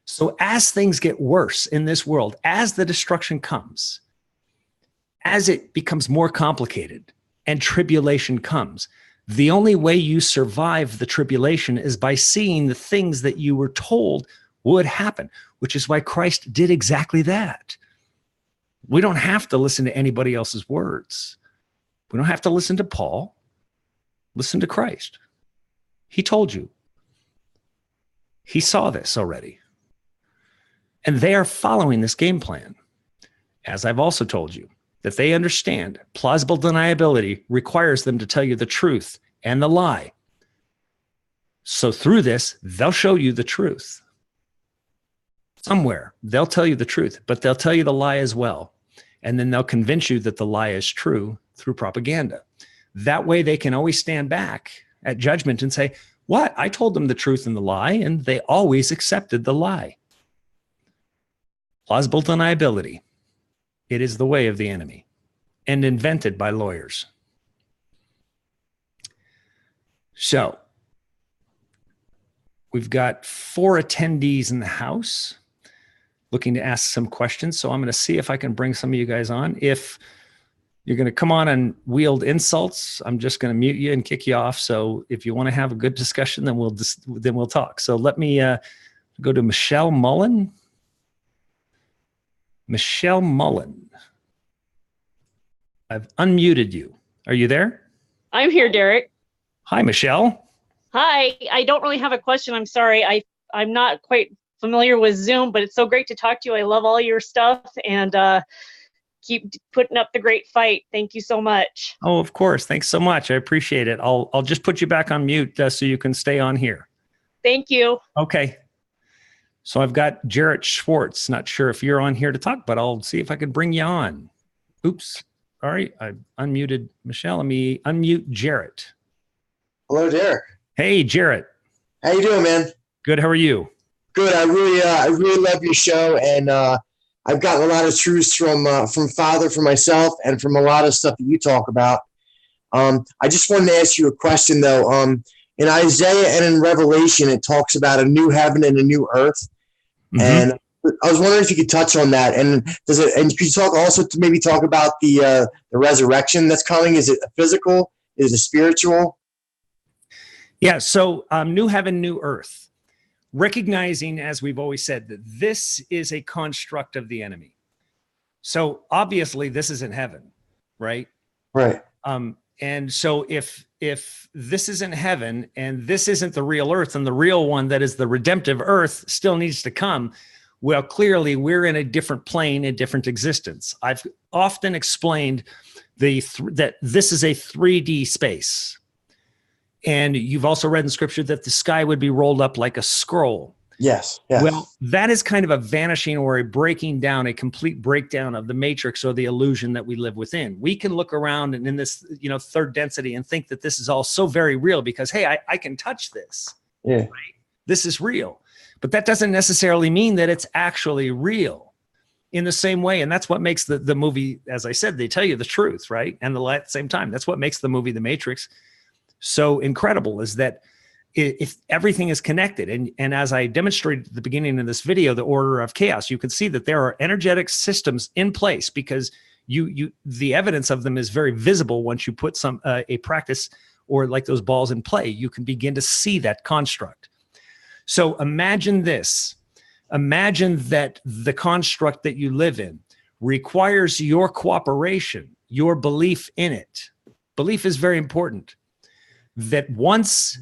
So as things get worse in this world, as the destruction comes, as it becomes more complicated and tribulation comes, the only way you survive the tribulation is by seeing the things that you were told would happen, which is why Christ did exactly that. We don't have to listen to anybody else's words. We don't have to listen to Paul. Listen to Christ. He told you. He saw this already. And they are following this game plan. As I've also told you, that they understand plausible deniability requires them to tell you the truth and the lie. So through this, they'll show you the truth. Somewhere, they'll tell you the truth, but they'll tell you the lie as well. And then they'll convince you that the lie is true through propaganda. That way they can always stand back at judgment and say, what? I told them the truth and the lie, and they always accepted the lie. Plausible deniability. It is the way of the enemy and invented by lawyers. So we've got 4 attendees in the house looking to ask some questions. So I'm going to see if I can bring some of you guys on. If you're going to come on and wield insults, I'm just going to mute you and kick you off. So if you want to have a good discussion, then we'll talk. So let me go to Michelle Mullen. Michelle Mullen. I've unmuted you. Are you there? I'm here, Derek. Hi, Michelle. Hi. I don't really have a question. I'm sorry. I'm not quite familiar with Zoom, but it's so great to talk to you. I love all your stuff, and keep putting up the great fight. Thank you so much. Oh, of course. Thanks so much. I appreciate it. I'll just put you back on mute so you can stay on here. Thank you. Okay. So I've got Jarrett Schwartz. Not sure if you're on here to talk, but I'll see if I can bring you on. Oops. All right. I unmuted Michelle. Let me unmute Jarrett. Hello, Derek. Hey, Jarrett. How you doing, man? Good. How are you? Good. I really love your show, and I've gotten a lot of truths from Father, from myself, and from a lot of stuff that you talk about. I just wanted to ask you a question, though. In Isaiah and in Revelation, it talks about a new heaven and a new earth, and I was wondering if you could touch on that. And could you talk also to maybe talk about the resurrection that's coming? Is it a physical? Is it spiritual? Yeah. So new heaven, new earth. Recognizing, as we've always said, that this is a construct of the enemy. So obviously this isn't heaven, right? Right. And so if this isn't heaven and this isn't the real earth, and the real one that is the redemptive earth still needs to come, well, clearly we're in a different plane, a different existence. I've often explained that this is a 3D space. And you've also read in scripture that the sky would be rolled up like a scroll. Yes. Yes. Well, that is kind of a vanishing or a breaking down, a complete breakdown of the matrix or the illusion that we live within. We can look around and in this, third density and think that this is all so very real because, hey, I can touch this. Yeah. Right? This is real. But that doesn't necessarily mean that it's actually real in the same way. And that's what makes the movie, as I said, they tell you the truth, right? And at the same time, that's what makes the movie The Matrix so incredible, is that if everything is connected, and as I demonstrated at the beginning of this video, the order of chaos, you can see that there are energetic systems in place because the evidence of them is very visible once you put a practice or like those balls in play. You can begin to see that construct. So imagine this. Imagine that the construct that you live in requires your cooperation, your belief in it. Belief is very important. That once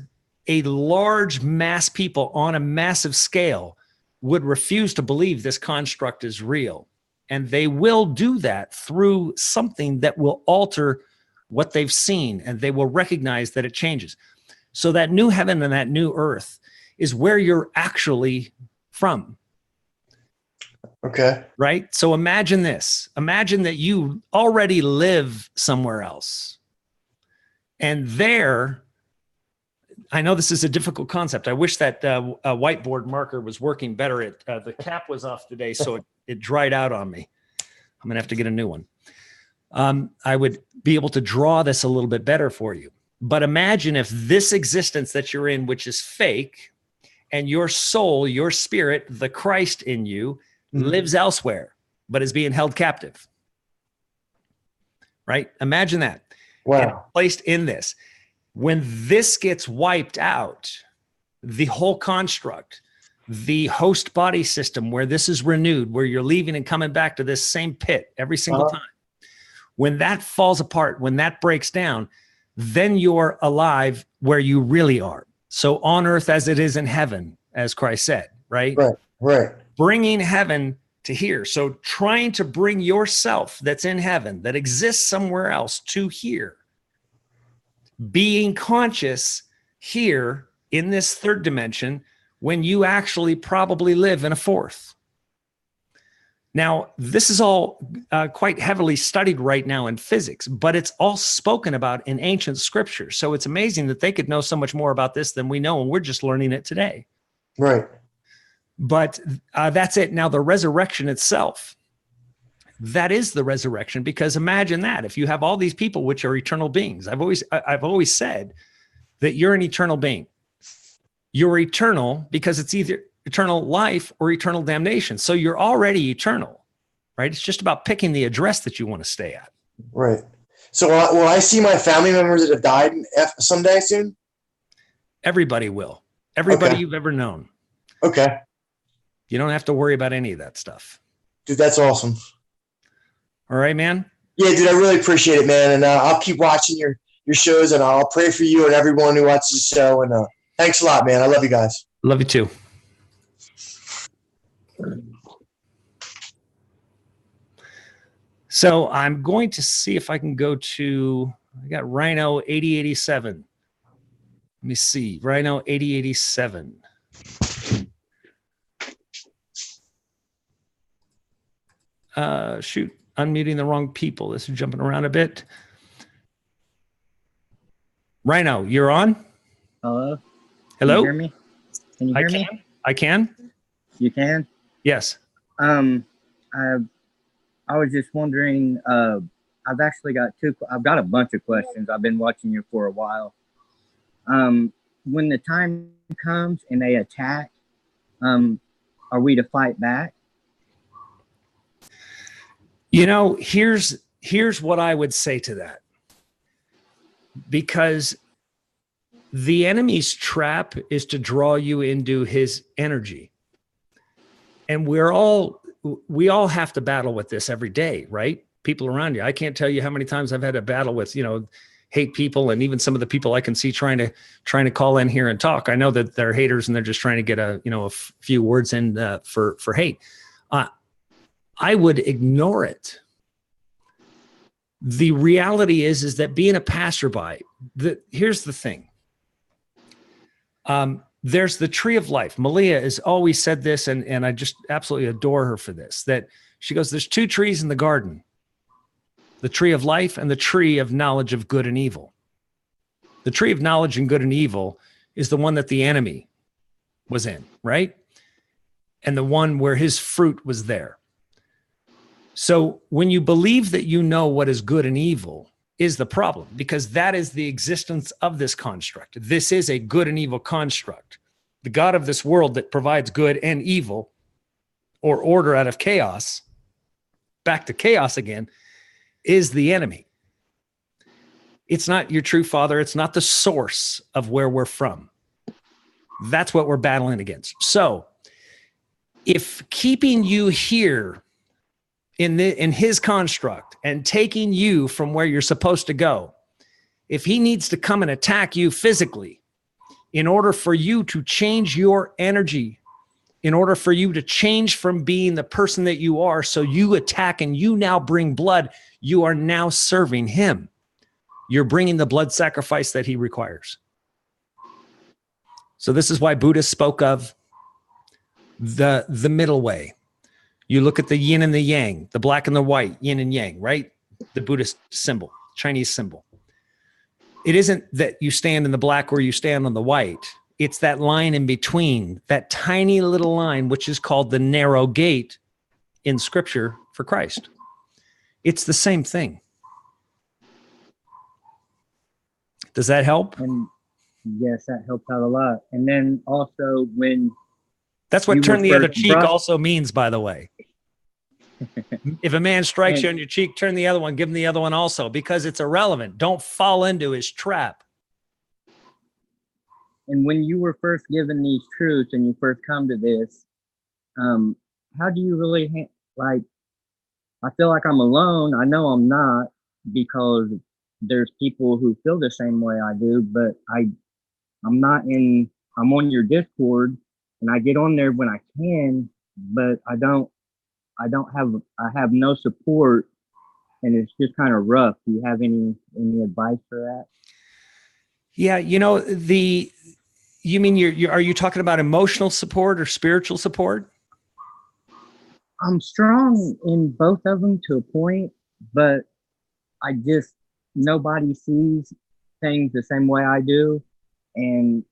a large mass people on a massive scale would refuse to believe this construct is real, and they will do that through something that will alter what they've seen, and they will recognize that it changes. So that new heaven and that new earth is where you're actually from. Okay. Right? So imagine this. Imagine that you already live somewhere else. And there, I know this is a difficult concept. I wish that a whiteboard marker was working better. The cap was off today, so it dried out on me. I'm going to have to get a new one. I would be able to draw this a little bit better for you. But imagine if this existence that you're in, which is fake, and your soul, your spirit, the Christ in you, lives elsewhere, but is being held captive. Right? Imagine that. Wow. And placed in this. When this gets wiped out, the whole construct, the host body system where this is renewed, where you're leaving and coming back to this same pit every single time, when that falls apart, when that breaks down, then you're alive where you really are. So on earth as it is in heaven, as Christ said, right? Right, right. Bringing heaven to here. So trying to bring yourself that's in heaven, that exists somewhere else, to here. Being conscious here in this third dimension when you actually probably live in a fourth. Now, this is all quite heavily studied right now in physics, but it's all spoken about in ancient scripture. So it's amazing that they could know so much more about this than we know, and we're just learning it today. Right. But that's it. Now, the resurrection itself, that is the resurrection, because imagine that if you have all these people which are eternal beings. I've always said that you're an eternal being. You're eternal because it's either eternal life or eternal damnation. So you're already eternal, right? It's just about picking the address that you want to stay at. Right. So will I see my family members that have died someday soon? Everybody will. Everybody Okay. you've ever known. Okay. You don't have to worry about any of that stuff. Dude, that's awesome. All right, man? Yeah, dude, I really appreciate it, man. And I'll keep watching your shows, and I'll pray for you and everyone who watches the show. And thanks a lot, man. I love you guys. Love you too. So I'm going to see if I can go to, I got Rhino 8087. Let me see, Rhino 8087. Shoot, unmuting the wrong people. This is jumping around a bit. Rhino, you're on? Hello? Hello? Can you hear me? Can you hear me? I can? You can? Yes. I was just wondering, I've actually got I've got a bunch of questions. I've been watching you for a while. When the time comes and they attack, are we to fight back? You know, here's what I would say to that. Because the enemy's trap is to draw you into his energy. And we all have to battle with this every day, right? People around you. I can't tell you how many times I've had a battle with, hate people, and even some of the people I can see trying to call in here and talk. I know that they're haters and they're just trying to get a few words in for hate. I would ignore it. The reality is that being a passerby, here's the thing. There's the tree of life. Malia has always said this, and I just absolutely adore her for this, that she goes, there's two trees in the garden, the tree of life and the tree of knowledge of good and evil. The tree of knowledge and good and evil is the one that the enemy was in, right? And the one where his fruit was there. So when you believe that you know what is good and evil is the problem, because that is the existence of this construct. This is a good and evil construct. The God of this world that provides good and evil, or order out of chaos, back to chaos again, is the enemy. It's not your true father. It's not the source of where we're from. That's what we're battling against. So if keeping you here in his construct and taking you from where you're supposed to go, if he needs to come and attack you physically in order for you to change your energy, in order for you to change from being the person that you are, so you attack and you now bring blood, you are now serving him. You're bringing the blood sacrifice that he requires. So this is why Buddhists spoke of the middle way. You look at the yin and the yang, the black and the white, yin and yang, right? The Buddhist symbol, Chinese symbol. It isn't that you stand in the black or you stand on the white. It's that line in between, that tiny little line, which is called the narrow gate in Scripture for Christ. It's the same thing. Does that help? And yes, that helps out a lot. And then also when that's what turn the other cheek also means, by the way. If a man strikes you on your cheek, turn the other one, give him the other one also, because it's irrelevant. Don't fall into his trap. And when you were first given these truths and you first come to this, how do you really, I feel like I'm alone. I know I'm not, because there's people who feel the same way I do, but I'm on your Discord, and I get on there when I can, but I have no support, and it's just kind of rough. Do you have any advice for that? Yeah, you mean are you talking about emotional support or spiritual support? I'm strong in both of them to a point, but nobody sees things the same way I do, and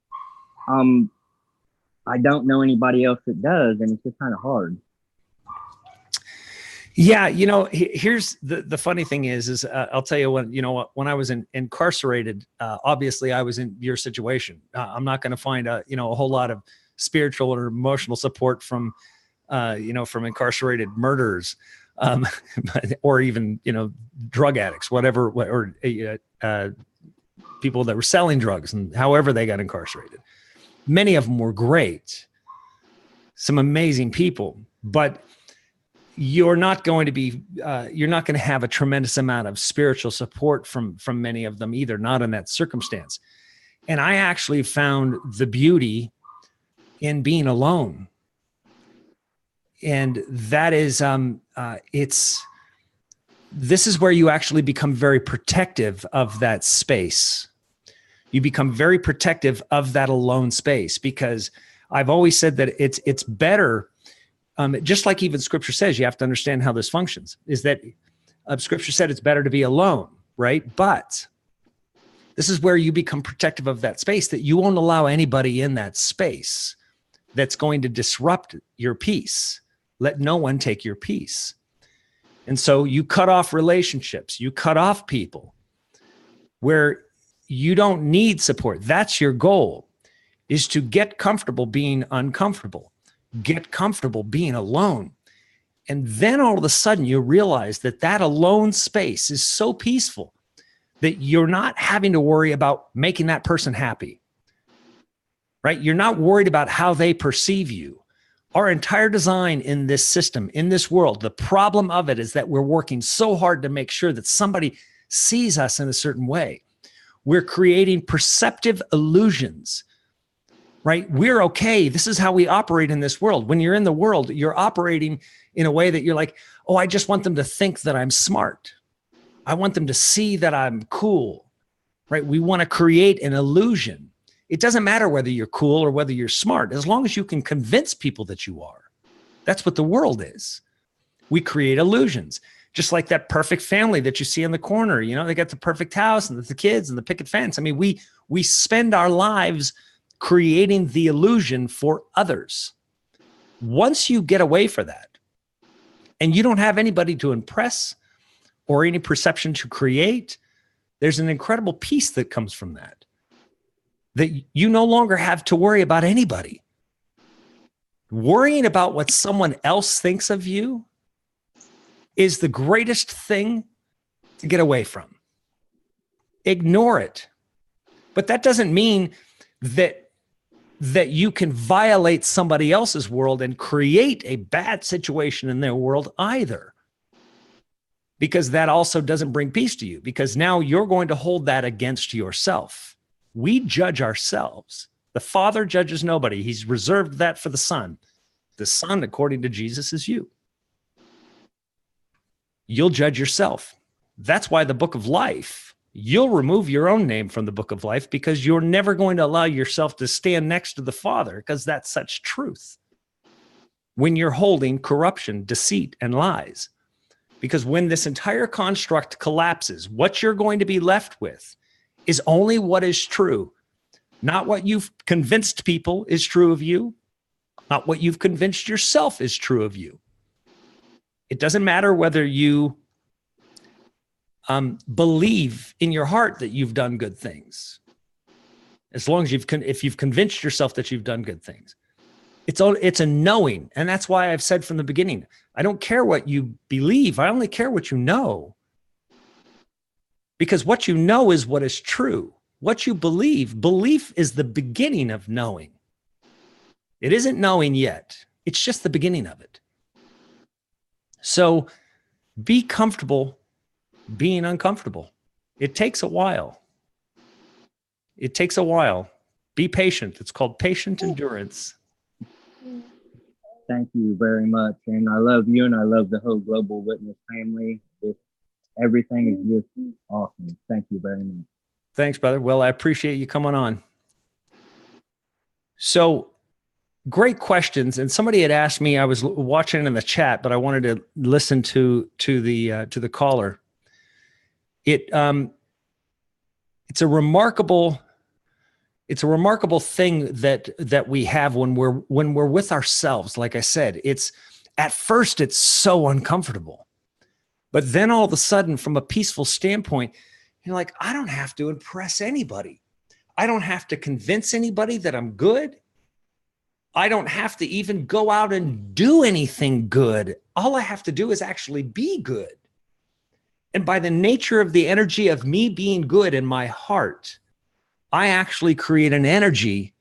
I don't know anybody else that does, and it's just kind of hard. Yeah, here's the funny thing is I'll tell you when I was incarcerated, obviously I was in your situation. I'm not going to find a whole lot of spiritual or emotional support from from incarcerated murderers, or even drug addicts, whatever, or people that were selling drugs and however they got incarcerated. Many of them were great, some amazing people, but you're not going to have a tremendous amount of spiritual support from many of them either, not in that circumstance. And I actually found the beauty in being alone. And that is, this is where you actually become very protective of that space. You become very protective of that alone space, because I've always said that it's better. Just like even Scripture says, you have to understand how this functions, is that Scripture said it's better to be alone, right? But this is where you become protective of that space, that you won't allow anybody in that space that's going to disrupt your peace. Let no one take your peace. And so you cut off relationships, you cut off people where you don't need support. That's your goal, is to get comfortable being uncomfortable. Get comfortable being alone. And then all of a sudden you realize that that alone space is so peaceful that you're not having to worry about making that person happy, right? You're not worried about how they perceive you. Our entire design in this system, in this world, the problem of it is that we're working so hard to make sure that somebody sees us in a certain way. We're creating perceptive illusions. Right? We're okay. This is how we operate in this world. When you're in the world, you're operating in a way that you're like, oh, I just want them to think that I'm smart. I want them to see that I'm cool, right? We want to create an illusion. It doesn't matter whether you're cool or whether you're smart, as long as you can convince people that you are. That's what the world is. We create illusions, just like that perfect family that you see in the corner. They got the perfect house and the kids and the picket fence. I mean, we spend our lives creating the illusion for others. Once you get away from that and you don't have anybody to impress or any perception to create, there's an incredible peace that comes from that you no longer have to worry about anybody. Worrying about what someone else thinks of you is the greatest thing to get away from. Ignore it. But that doesn't mean that you can violate somebody else's world and create a bad situation in their world either. Because that also doesn't bring peace to you, because now you're going to hold that against yourself. We judge ourselves. The Father judges nobody. He's reserved that for the Son. The Son, according to Jesus, is you. You'll judge yourself. That's why the book of life, you'll remove your own name from the book of life, because you're never going to allow yourself to stand next to the Father, because that's such truth. When you're holding corruption, deceit, and lies. Because when this entire construct collapses, what you're going to be left with is only what is true. Not what you've convinced people is true of you. Not what you've convinced yourself is true of you. It doesn't matter whether you believe in your heart that you've done good things. As long as if you've convinced yourself that you've done good things. It's a knowing. And that's why I've said from the beginning, I don't care what you believe. I only care what you know. Because what you know is what is true. What you belief is the beginning of knowing. It isn't knowing yet. It's just the beginning of it. So be comfortable being uncomfortable. It takes a while. It takes a while. Be patient. It's called patient endurance. Thank you very much. And I love you, and I love the whole Global Witness family. Everything is just awesome. Thank you very much. Thanks, brother. Well, I appreciate you coming on. So great questions. And somebody had asked me, I was watching in the chat, but I wanted to listen to the caller. It's a remarkable thing that we have when we're with ourselves. Like I said, at first it's so uncomfortable. But then all of a sudden, from a peaceful standpoint, you're like, I don't have to impress anybody. I don't have to convince anybody that I'm good. I don't have to even go out and do anything good. All I have to do is actually be good. And by the nature of the energy of me being good in my heart, I actually create an energy.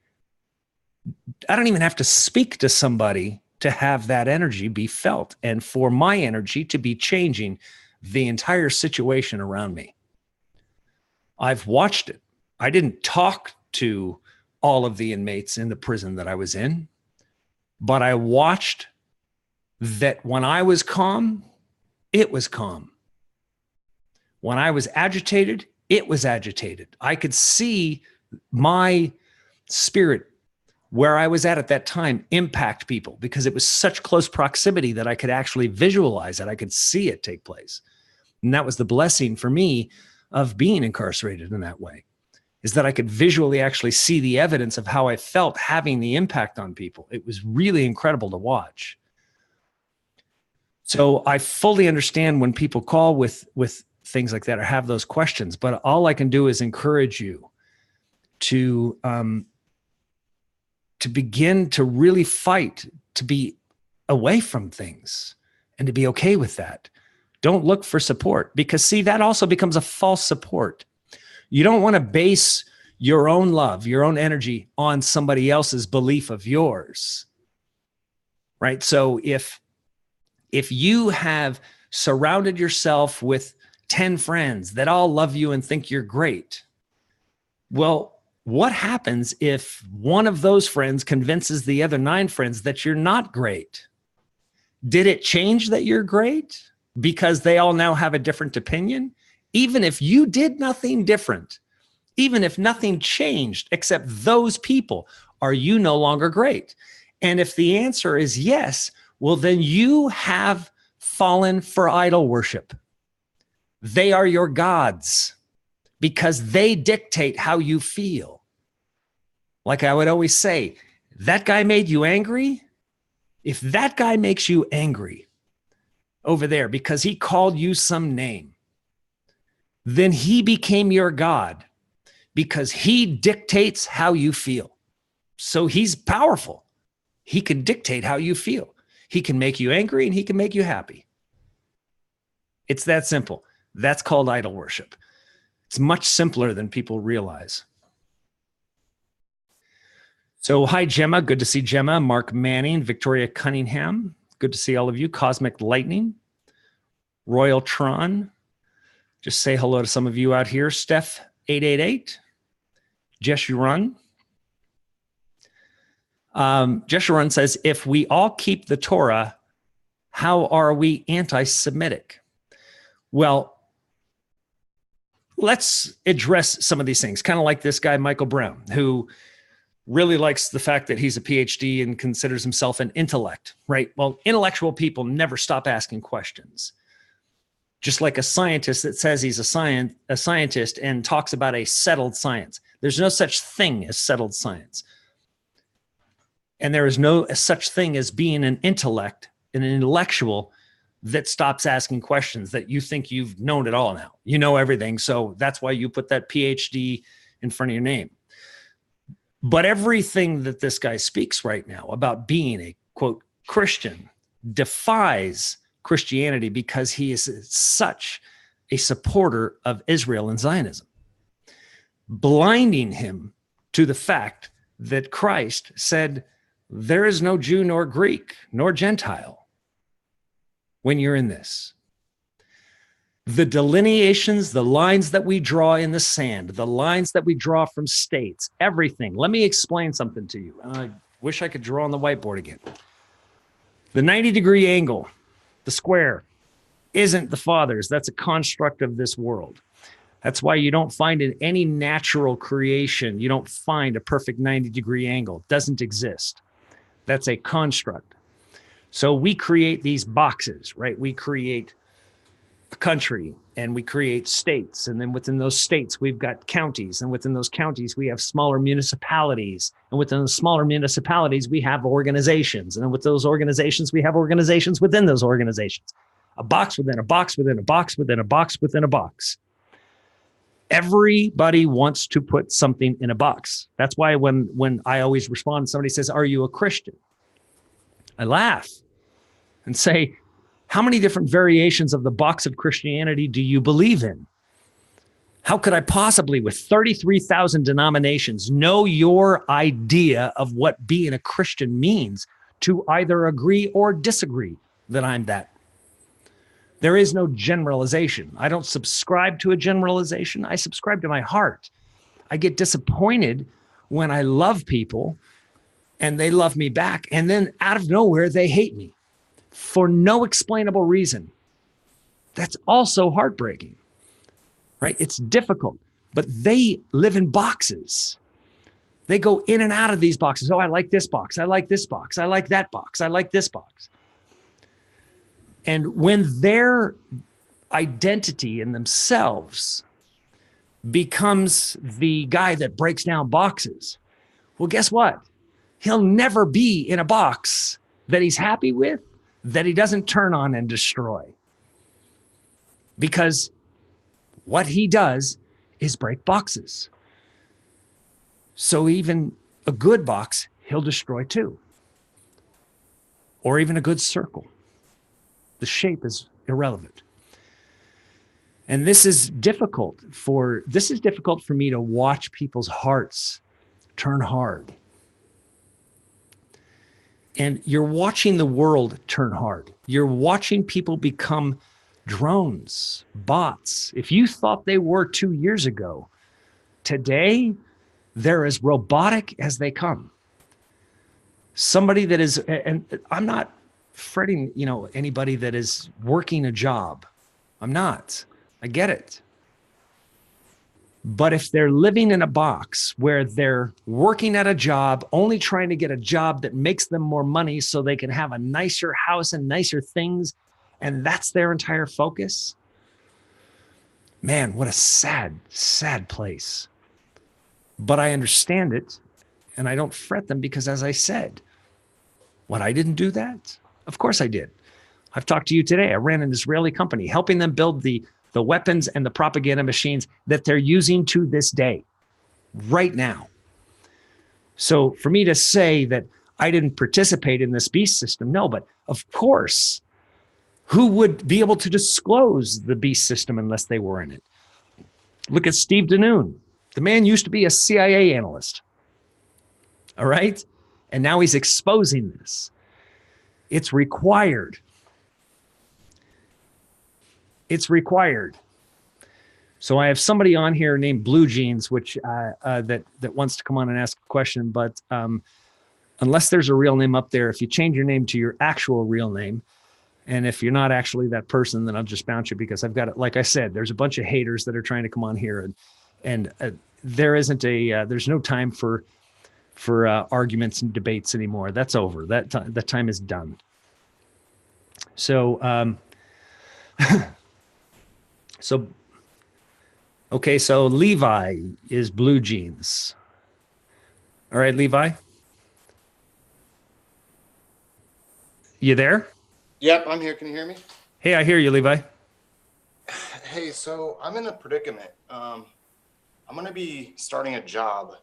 I don't even have to speak to somebody to have that energy be felt and for my energy to be changing the entire situation around me. I've watched it. I didn't talk to all of the inmates in the prison that I was in, but I watched that when I was calm, it was calm. When I was agitated, it was agitated. I could see my spirit where I was at that time impact people because it was such close proximity that I could actually visualize it. I could see it take place. And that was the blessing for me of being incarcerated in that way, is that I could visually actually see the evidence of how I felt having the impact on people. It was really incredible to watch. So I fully understand when people call with things like that or have those questions, but all I can do is encourage you to begin to really fight, to be away from things and to be okay with that. Don't look for support because, see, that also becomes a false support. You don't want to base your own love, your own energy on somebody else's belief of yours, right? So if you have surrounded yourself with 10 friends that all love you and think you're great, well, what happens if one of those friends convinces the other 9 friends that you're not great? Did it change that you're great because they all now have a different opinion? Even if you did nothing different, even if nothing changed except those people, are you no longer great? And if the answer is yes, well, then you have fallen for idol worship. They are your gods because they dictate how you feel. Like I would always say, that guy made you angry. If that guy makes you angry over there because he called you some name, then he became your God because he dictates how you feel. So he's powerful. He can dictate how you feel. He can make you angry and he can make you happy. It's that simple. That's called idol worship. It's much simpler than people realize. So hi, Gemma. Good to see Gemma. Mark Manning, Victoria Cunningham. Good to see all of you. Cosmic Lightning, Royal Tron. Just say hello to some of you out here. Steph 888, Jeshurun. Jeshurun says, if we all keep the Torah, how are we anti-Semitic? Well, let's address some of these things. Kind of like this guy, Michael Brown, who really likes the fact that he's a PhD and considers himself an intellect, right? Well, intellectual people never stop asking questions. Just like a scientist that says he's a scientist and talks about a settled science. There's no such thing as settled science. And there is no such thing as being an intellect, an intellectual that stops asking questions, that you think you've known it all now. You know everything. So that's why you put that PhD in front of your name. But everything that this guy speaks right now about being a, quote, Christian defies Christianity because he is such a supporter of Israel and Zionism, blinding him to the fact that Christ said, there is no Jew nor Greek nor Gentile when you're in this. The delineations, the lines that we draw in the sand, the lines that we draw from states, everything. Let me explain something to you. I wish I could draw on the whiteboard again. The 90-degree angle, the square, isn't the Father's. That's a construct of this world. That's why you don't find in any natural creation, you don't find a perfect 90-degree angle. It doesn't exist. That's a construct. So we create these boxes, right? We create a country and we create states. And then within those states, we've got counties. And within those counties, we have smaller municipalities. And within the smaller municipalities, we have organizations. And then with those organizations, we have organizations within those organizations. a box within a box within a box within a box within a box. Everybody wants to put something in a box. That's why when I always respond, somebody says, "Are you a Christian?" I laugh and say, "How many different variations of the box of Christianity do you believe in? How could I possibly, with 33,000 denominations, know your idea of what being a Christian means to either agree or disagree that I'm that?" There is no generalization. I don't subscribe to a generalization. I subscribe to my heart. I get disappointed when I love people and they love me back, and then out of nowhere, they hate me for no explainable reason. That's also heartbreaking, right? It's difficult, but they live in boxes. They go in and out of these boxes. Oh, I like this box. I like this box. I like that box. I like this box. And when their identity in themselves becomes the guy that breaks down boxes, well, guess what? He'll never be in a box that he's happy with, that he doesn't turn on and destroy. Because what he does is break boxes. So even a good box, he'll destroy too. Or even a good circle. The shape is irrelevant. And this is difficult for me to watch people's hearts turn hard. And you're watching the world turn hard. You're watching people become drones, bots. If you thought they were 2 years ago, today they're as robotic as they come. Somebody that is, and I'm not fretting, anybody that is working a job. I'm not. I get it. But if they're living in a box where they're working at a job, only trying to get a job that makes them more money so they can have a nicer house and nicer things, and that's their entire focus, man, what a sad, sad place. But I understand it, and I don't fret them because, as I said, what, I didn't do that? Of course I did. I've talked to you today. I ran an Israeli company, helping them build the weapons and the propaganda machines that they're using to this day, right now. So for me to say that I didn't participate in this beast system, no, but of course, who would be able to disclose the beast system unless they were in it? Look at Steve Danoon. The man used to be a CIA analyst. All right? And now he's exposing this. It's required. It's required. So I have somebody on here named Blue Jeans, which that wants to come on and ask a question. But unless there's a real name up there, if you change your name to your actual real name, and if you're not actually that person, then I'll just bounce you, because I've got it. Like I said, there's a bunch of haters that are trying to come on here, and there's no time for arguments and debates anymore. That's over. That time is done. So, so Levi is Blue Jeans. All right, Levi. You there? Yep, I'm here. Can you hear me? Hey, I hear you, Levi. Hey, so I'm in a predicament. I'm going to be starting a job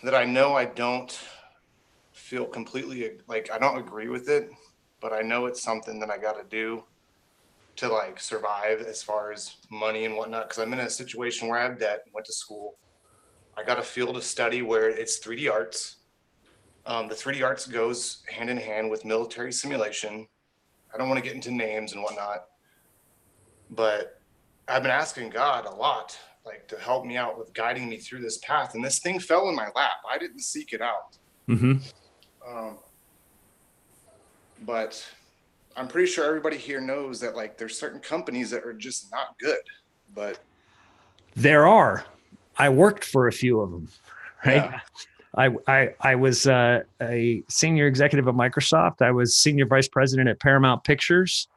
that I know I don't feel completely, like, I don't agree with it, but I know it's something that I got to do to, like, survive as far as money and whatnot, because I'm in a situation where I have debt, went to school. I got a field of study where it's 3D arts. The 3D arts goes hand in hand with military simulation. I don't want to get into names and whatnot, but I've been asking God a lot, like, to help me out with guiding me through this path. And this thing fell in my lap. I didn't seek it out. Mm-hmm. But I'm pretty sure everybody here knows that, like, there's certain companies that are just not good, but there are. I worked for a few of them, right? Yeah. I was a senior executive at Microsoft. I was senior vice president at Paramount Pictures.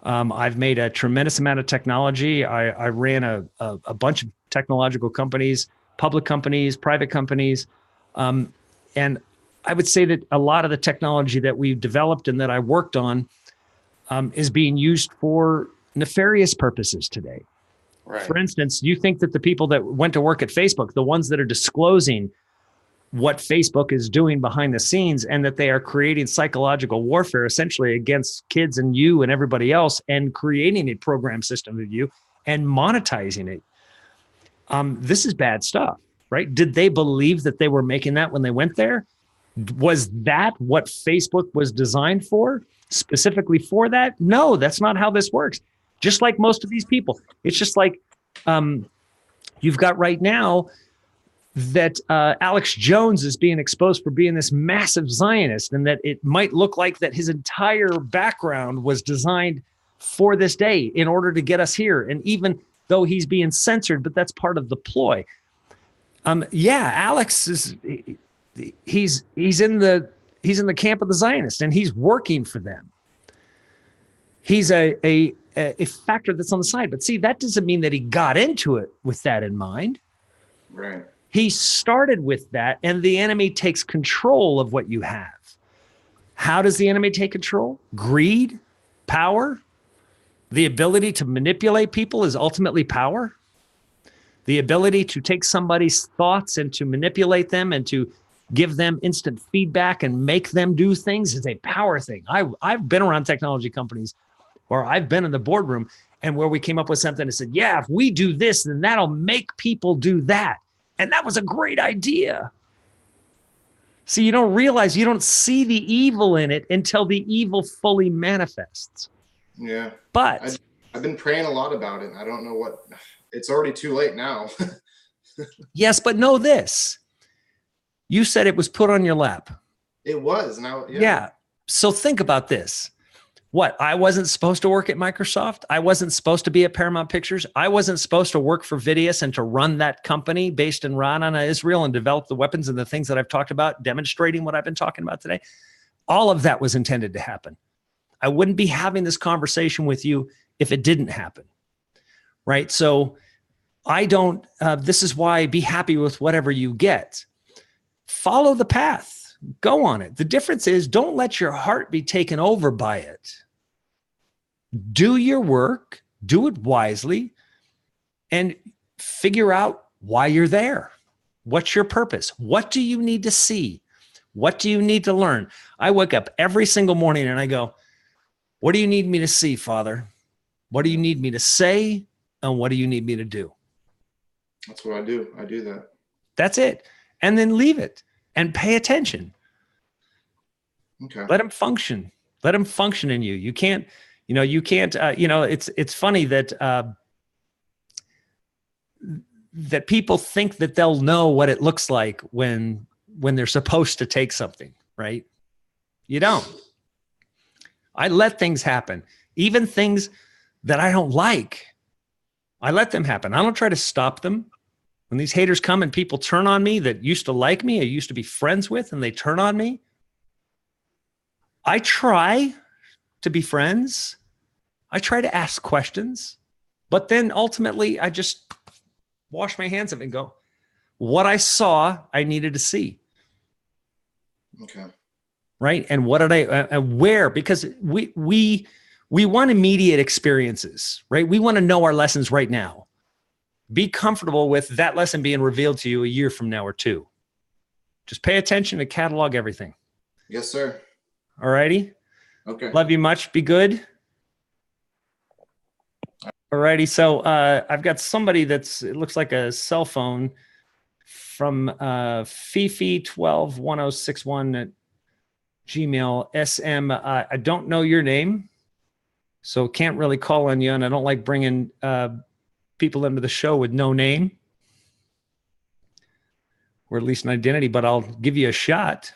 I've made a tremendous amount of technology. I ran a bunch of technological companies, public companies, private companies. And I would say that a lot of the technology that we've developed and that I worked on is being used for nefarious purposes today. Right. For instance, you think that the people that went to work at Facebook, the ones that are disclosing what Facebook is doing behind the scenes, and that they are creating psychological warfare essentially against kids and you and everybody else, and creating a program system of you and monetizing it. This is bad stuff, right? Did they believe that they were making that when they went there? Was that what Facebook was designed for, specifically for that? No, that's not how this works. Just like most of these people, it's just like you've got right now that Alex Jones is being exposed for being this massive Zionist, and that it might look like that his entire background was designed for this day in order to get us here. And even though he's being censored, but that's part of the ploy. Yeah, Alex is he's in the camp of the Zionists, and he's working for them. He's a factor that's on the side. But see, that doesn't mean that he got into it with that in mind. Right. He started with that, and the enemy takes control of what you have. How does the enemy take control? Greed, power, the ability to manipulate people is ultimately power. The ability to take somebody's thoughts and to manipulate them and to give them instant feedback and make them do things is a power thing. I've been around technology companies, or I've been in the boardroom, and where we came up with something and said, yeah, if we do this, then that'll make people do that. And that was a great idea. See, you don't realize, you don't see the evil in it until the evil fully manifests. Yeah. But I've been praying a lot about it. I don't know what, it's already too late now. yes, but know this. You said it was put on your lap. It was. Now, yeah. So think about this. What? I wasn't supposed to work at Microsoft. I wasn't supposed to be at Paramount Pictures. I wasn't supposed to work for Vidius and to run that company based in Ra'anana, Israel, and develop the weapons and the things that I've talked about, demonstrating what I've been talking about today. All of that was intended to happen. I wouldn't be having this conversation with you if it didn't happen, right? So I don't, this is why be happy with whatever you get. Follow the path. Go on it. The difference is, don't let your heart be taken over by it. Do your work, do it wisely, and figure out why you're there. What's your purpose? What do you need to see? What do you need to learn? I wake up every single morning and I go, what do you need me to see, Father? What do you need me to say? And what do you need me to do? That's what I do. I do that. That's it. And then leave it and pay attention. Okay. Let him function. Let him function in you. You can't, it's funny that, that people think that they'll know what it looks like when they're supposed to take something, right? You don't. I let things happen, even things that I don't like. I let them happen. I don't try to stop them. When these haters come and people turn on me that used to like me, I used to be friends with, and they turn on me, I try to be friends. I try to ask questions, but then ultimately I just wash my hands of it and go, what I saw, I needed to see. Okay. Right. And what did I, where, because we want immediate experiences, right? We want to know our lessons right now. Be comfortable with that lesson being revealed to you a year from now or two. Just pay attention and catalog everything. Yes, sir. All righty. Okay. Love you much. Be good. All righty. So I've got somebody it looks like a cell phone from Fifi121061 at Gmail. SM. I don't know your name, so can't really call on you. And I don't like bringing people into the show with no name, or at least an identity, but I'll give you a shot.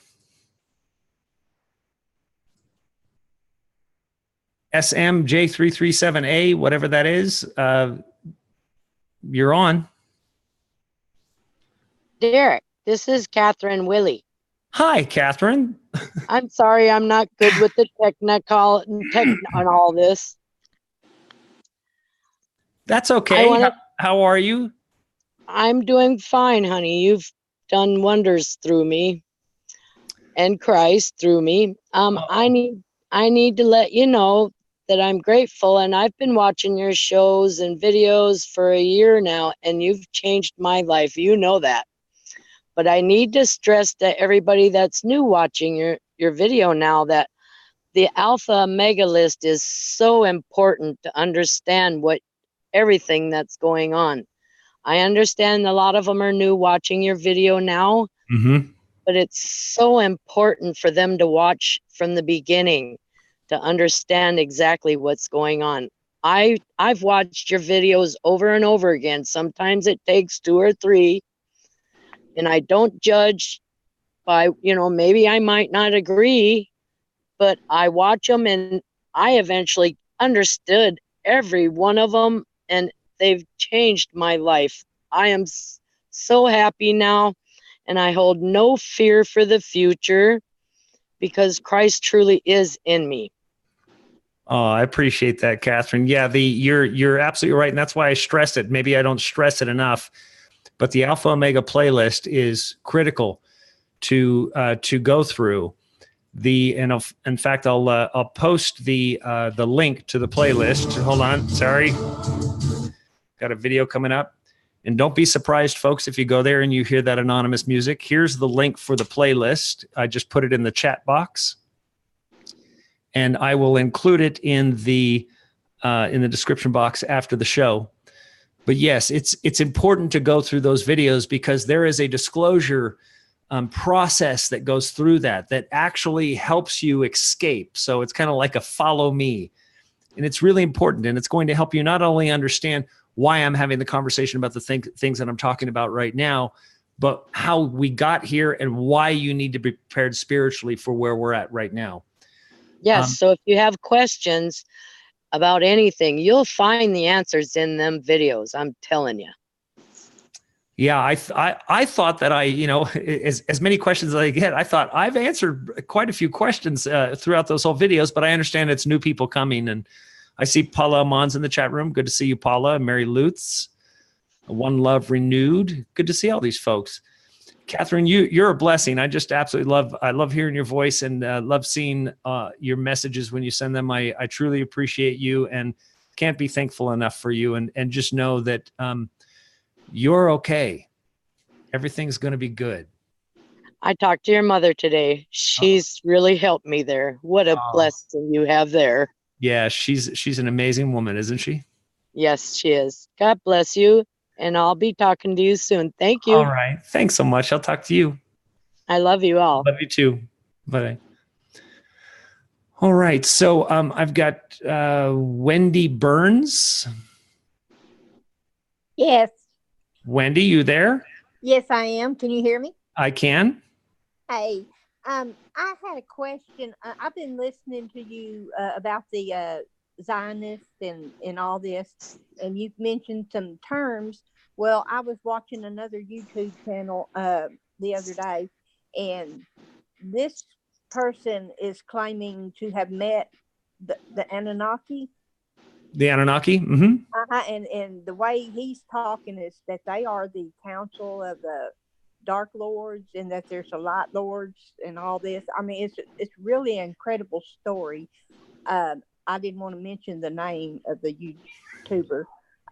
SMJ337A, whatever that is, you're on. Derek, this is Catherine Willie. Hi, Catherine. I'm sorry, I'm not good with the technical on all this. That's okay. How are you? I'm doing fine, honey. You've done wonders through me and Christ through me. I need to let you know that I'm grateful, and I've been watching your shows and videos for a year now, and you've changed my life. You know that. But I need to stress to everybody that's new watching your video now that the Alpha Omega list is so important to understand what everything that's going on. I understand a lot of them are new watching your video now, but it's so important for them to watch from the beginning to understand exactly what's going on. I've watched your videos over and over again. Sometimes it takes 2 or 3, and I don't judge by, maybe I might not agree, but I watch them and I eventually understood every one of them, and they've changed my life. I am so happy now, and I hold no fear for the future because Christ truly is in me. Oh, I appreciate that, Catherine. Yeah, you're absolutely right, and that's why I stress it. Maybe I don't stress it enough, but the Alpha Omega playlist is critical to go through. In fact, I'll post the link to the playlist. Hold on, sorry, got a video coming up. And don't be surprised, folks, if you go there and you hear that anonymous music. Here's the link for the playlist. I just put it in the chat box, and I will include it in the description box after the show. But yes, it's important to go through those videos because there is a disclosure process that goes through that actually helps you escape. So it's kind of like a follow me, and it's really important, and it's going to help you not only understand why I'm having the conversation about the things that I'm talking about right now, but how we got here and why you need to be prepared spiritually for where we're at right now. Yes. So if you have questions about anything, you'll find the answers in them videos. I'm telling you. Yeah, I thought that as many questions as I get, I thought I've answered quite a few questions throughout those whole videos, but I understand it's new people coming, and I see Paula Amon's in the chat room. Good to see you, Paula. Mary Lutz, One Love Renewed. Good to see all these folks. Catherine, you're a blessing. I just absolutely love hearing your voice and love seeing your messages when you send them. I truly appreciate you and can't be thankful enough for you, and just know that you're okay. Everything's going to be good. I talked to your mother today. She's really helped me there. What a blessing you have there. Yeah, she's an amazing woman, isn't she? Yes, she is. God bless you, and I'll be talking to you soon. Thank you. All right. Thanks so much. I'll talk to you. I love you all. Love you too. Bye. All right. So I've got Wendy Burns. Yes. Wendy, you there? Yes, I am. Can you hear me? I can. Hey, I had a question. I've been listening to you about the Zionist and all this, and you've mentioned some terms. Well, I was watching another YouTube channel the other day, and this person is claiming to have met the Anunnaki. The Anunnaki? Mm-hmm. And the way he's talking is that they are the council of the Dark Lords, and that there's a Light Lords and all this. I mean, it's really an incredible story. I didn't want to mention the name of the YouTuber.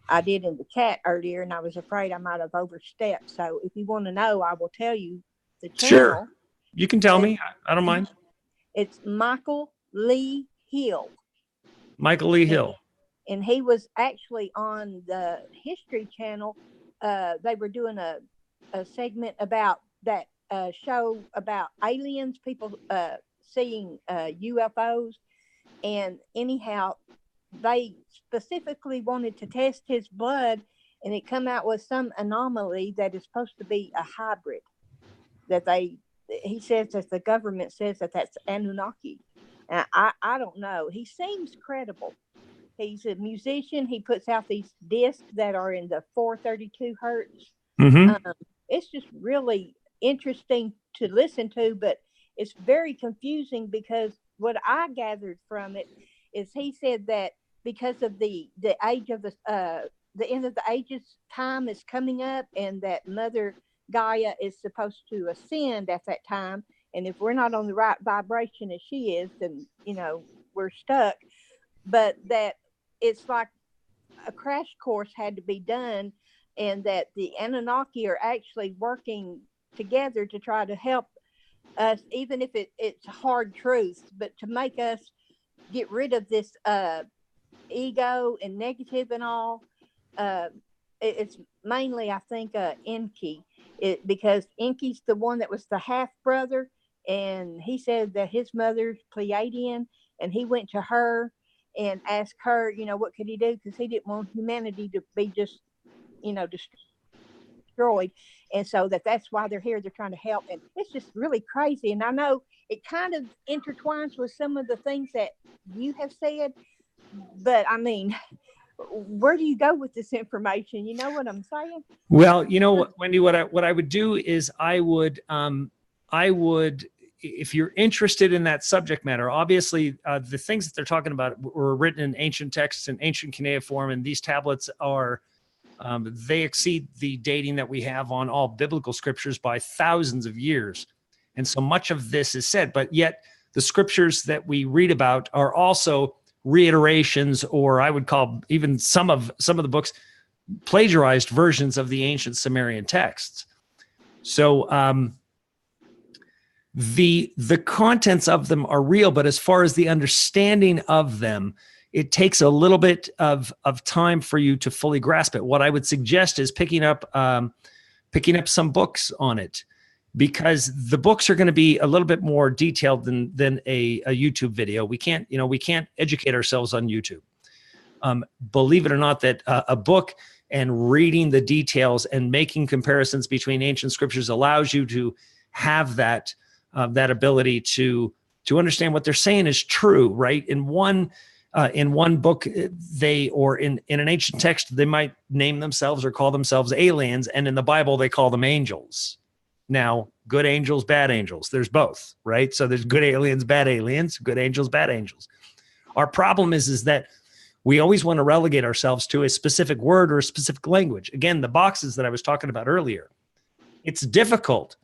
I did in the chat earlier, and I was afraid I might have overstepped. So if you want to know, I will tell you the channel. Sure. You can tell me. I don't mind. It's Michael Lee Hill. Michael Lee Hill. And he was actually on the History Channel. They were doing a segment about that show about aliens, people seeing UFOs. And anyhow, they specifically wanted to test his blood, and it come out with some anomaly that is supposed to be a hybrid. He says that the government says that that's Anunnaki. And I don't know. He seems credible. He's a musician. He puts out these discs that are in the 432 hertz. Mm-hmm. It's just really interesting to listen to, but it's very confusing because what I gathered from it is he said that because of the age of the end of the ages time is coming up, and that Mother Gaia is supposed to ascend at that time. And if we're not on the right vibration as she is, then, we're stuck. but that it's like a crash course had to be done, and that the Anunnaki are actually working together to try to help us, even if it's hard truths, but to make us get rid of this ego and negative and all. It's mainly, I think, Enki, because Enki's the one that was the half brother, and he said that his mother's Pleiadian, and he went to her and asked her, what could he do, because he didn't want humanity to be just, destroyed. And so that's why they're here. They're trying to help, and it's just really crazy. And I know it kind of intertwines with some of the things that you have said, but I mean, where do you go with this information? You know what I'm saying? Well, Wendy, what I would do is I would, if you're interested in that subject matter, obviously the things that they're talking about were written in ancient texts and ancient cuneiform, and these tablets are, they exceed the dating that we have on all biblical scriptures by thousands of years. And so much of this is said, but yet the scriptures that we read about are also reiterations, or I would call even some of the books plagiarized versions of the ancient Sumerian texts. So the contents of them are real, but as far as the understanding of them, it takes a little bit of time for you to fully grasp it. What I would suggest is picking up some books on it, because the books are going to be a little bit more detailed than a YouTube video. We can't educate ourselves on YouTube. Believe it or not, that a book and reading the details and making comparisons between ancient scriptures allows you to have that ability to understand what they're saying is true, right? In one book, or in an ancient text, they might name themselves or call themselves aliens, and in the Bible, they call them angels. Now, good angels, bad angels, there's both, right? So there's good aliens, good angels, bad angels. Our problem is that we always want to relegate ourselves to a specific word or a specific language. Again, the boxes that I was talking about earlier, it's difficult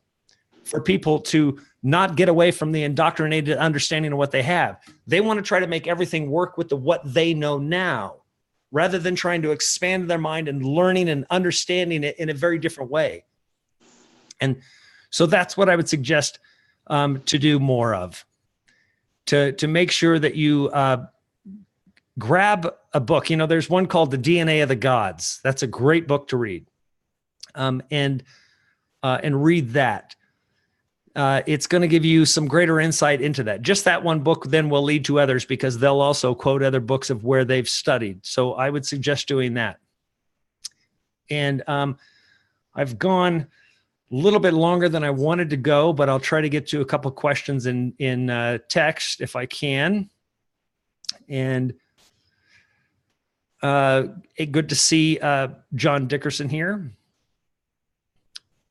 for people to not get away from the indoctrinated understanding of what they have. They want to try to make everything work with what they know now, rather than trying to expand their mind and learning and understanding it in a very different way. And so that's what I would suggest to do more of, to make sure that you grab a book. There's one called The DNA of the Gods. That's a great book to read, and read that. It's going to give you some greater insight into that. Just that one book then will lead to others, because they'll also quote other books of where they've studied. So I would suggest doing that. And I've gone a little bit longer than I wanted to go, but I'll try to get to a couple of questions in text if I can. And good to see John Dickerson here.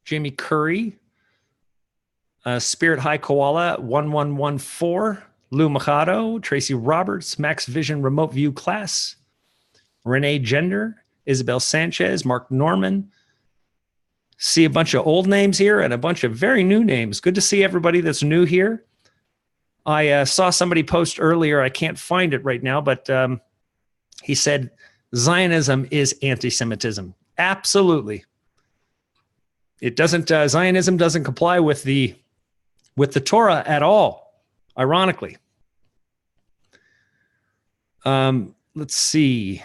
Jamie Curry. Spirit High Koala 1114, Lou Machado, Tracy Roberts, Max Vision Remote View Class, Renee Gender, Isabel Sanchez, Mark Norman. See a bunch of old names here and a bunch of very new names. Good to see everybody that's new here. I saw somebody post earlier, I can't find it right now, but he said Zionism is anti-Semitism. Absolutely. It doesn't, Zionism doesn't comply with the Torah at all, ironically. Let's see.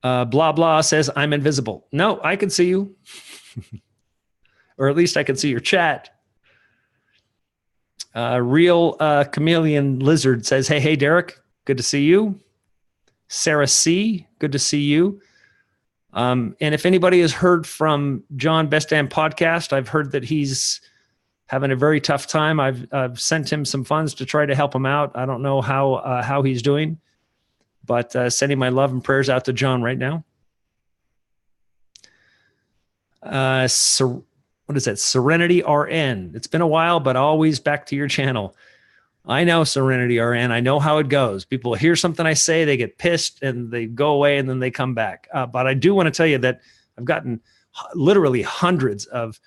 Blah, blah says, I'm invisible. No, I can see you. Or at least I can see your chat. Real Chameleon Lizard says, hey, Derek, good to see you. Sarah C., good to see you. And if anybody has heard from John Bestam podcast, I've heard that he's having a very tough time. I've sent him some funds to try to help him out. I don't know how he's doing, but sending my love and prayers out to John right now. What is that? Serenity RN. It's been a while, but always back to your channel. I know, Serenity RN. I know how it goes. People hear something I say, they get pissed, and they go away, and then they come back. But I do want to tell you that I've gotten literally hundreds of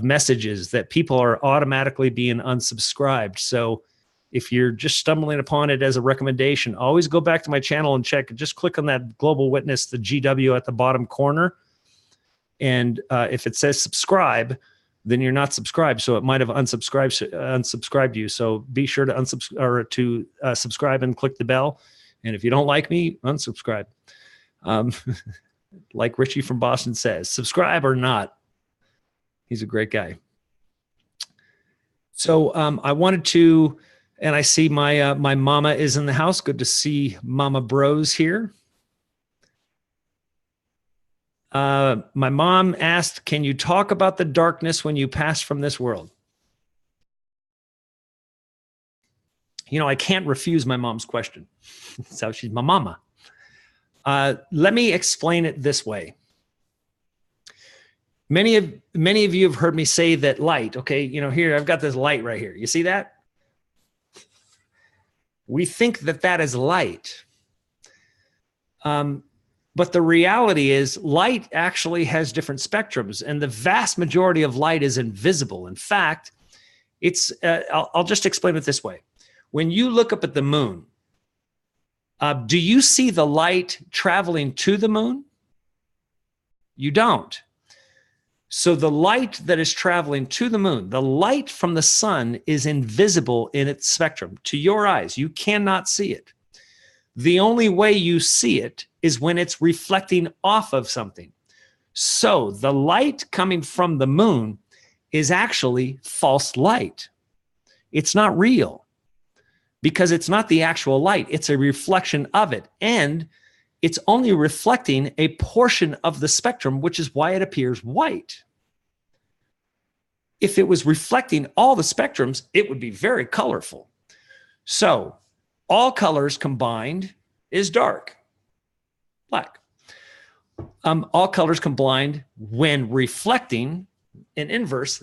messages that people are automatically being unsubscribed. So If you're just stumbling upon it as a recommendation, always go back to my channel and check. Just click on that Global Witness, the GW at the bottom corner. And if it says subscribe, then you're not subscribed. So it might have unsubscribed you. So be sure to subscribe and click the bell. And if you don't like me, unsubscribe. Like Richie from Boston says, subscribe or not. He's a great guy. So I wanted to, and I see my my mama is in the house. Good to see Mama Bros here. My mom asked, can you talk about the darkness when you pass from this world? You know, I can't refuse my mom's question. So she's my mama. Let me explain it this way. Many of you have heard me say that light, okay, you know, here, I've got this light right here. You see that? We think that that is light. But the reality is light actually has different spectrums, and the vast majority of light is invisible. In fact, it's, I'll just explain it this way. When you look up at the moon, do you see the light traveling to the moon? You don't. So the light that is traveling to the moon, the light from the sun is invisible in its spectrum. To your eyes, you cannot see it. The only way you see it is when it's reflecting off of something. So the light coming from the moon is actually false light. It's not real because it's not the actual light. It's a reflection of it. And it's only reflecting a portion of the spectrum, which is why it appears white. If it was reflecting all the spectrums, it would be very colorful. So all colors combined is dark, black. All colors combined when reflecting in inverse,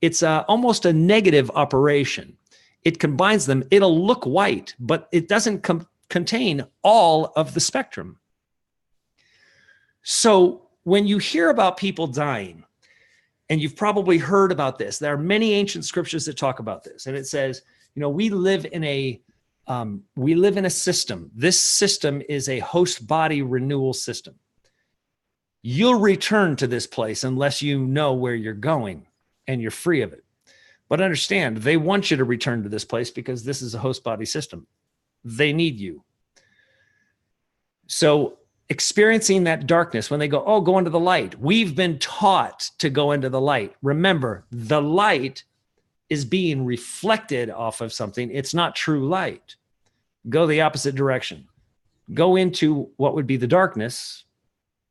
it's almost a negative operation. It combines them. It'll look white, but it doesn't contain all of the spectrum. So when you hear about people dying, and you've probably heard about this, there are many ancient scriptures that talk about this. And it says, you know, we live in a system. This system is a host body renewal system. You'll return to this place unless you know where you're going and you're free of it. But understand, they want you to return to this place because this is a host body system. They need you. So experiencing that darkness, when they go, oh, go into the light. We've been taught to go into the light. Remember, the light is being reflected off of something. It's not true light. Go the opposite direction. Go into what would be the darkness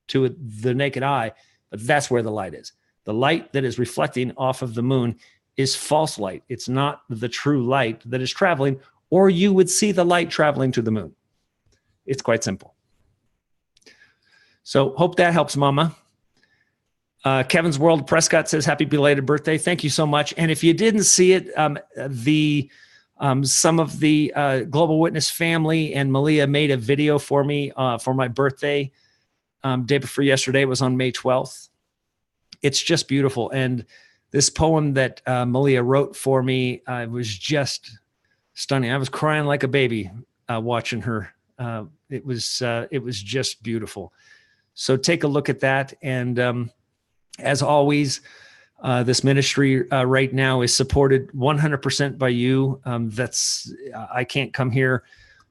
to the naked eye, but that's where the light is. The light that is reflecting off of the moon is false light. It's not the true light that is traveling, or you would see the light traveling to the moon. It's quite simple. So hope that helps, Mama. Kevin's World Prescott says, happy belated birthday. Thank you so much. And if you didn't see it, some of the Global Witness family and Malia made a video for me for my birthday. Day before yesterday, it was on May 12th. It's just beautiful. And this poem that Malia wrote for me was just stunning. I was crying like a baby watching her. It was just beautiful. So take a look at that. And as always, this ministry right now is supported 100% by you. I can't come here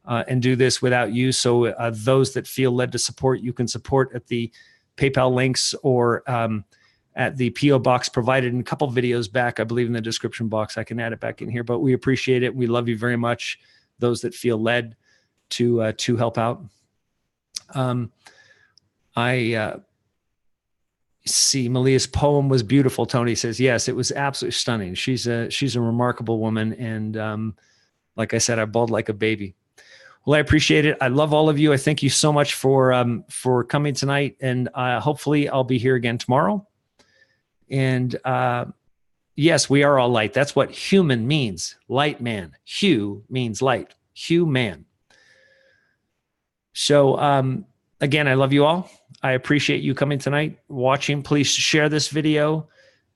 and do this without you. So those that feel led to support, you can support at the PayPal links or at the PO box provided in a couple videos back, I believe in the description box. I can add it back in here, but we appreciate it. We love you very much. Those that feel led to help out. I see Malia's poem was beautiful. Tony says, yes, it was absolutely stunning. She's a remarkable woman. And like I said, I bawled like a baby. Well, I appreciate it. I love all of you. I thank you so much for coming tonight. And hopefully I'll be here again tomorrow. And yes, we are all light. That's what human means. Light man. Hugh means light. Hugh man. So again, I love you all. I appreciate you coming tonight, watching. Please share this video.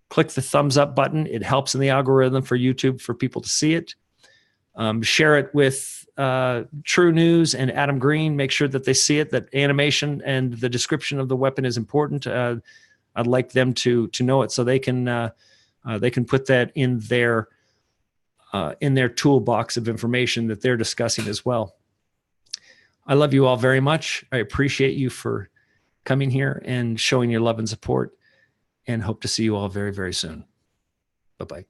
Click the thumbs up button. It helps in the algorithm for YouTube for people to see it. Share it with True News and Adam Green. Make sure that they see it, that animation and the description of the weapon is important. I'd like them to know it so they can put that in their toolbox of information that they're discussing as well. I love you all very much. I appreciate you for coming here and showing your love and support, and hope to see you all very, very soon. Bye-bye.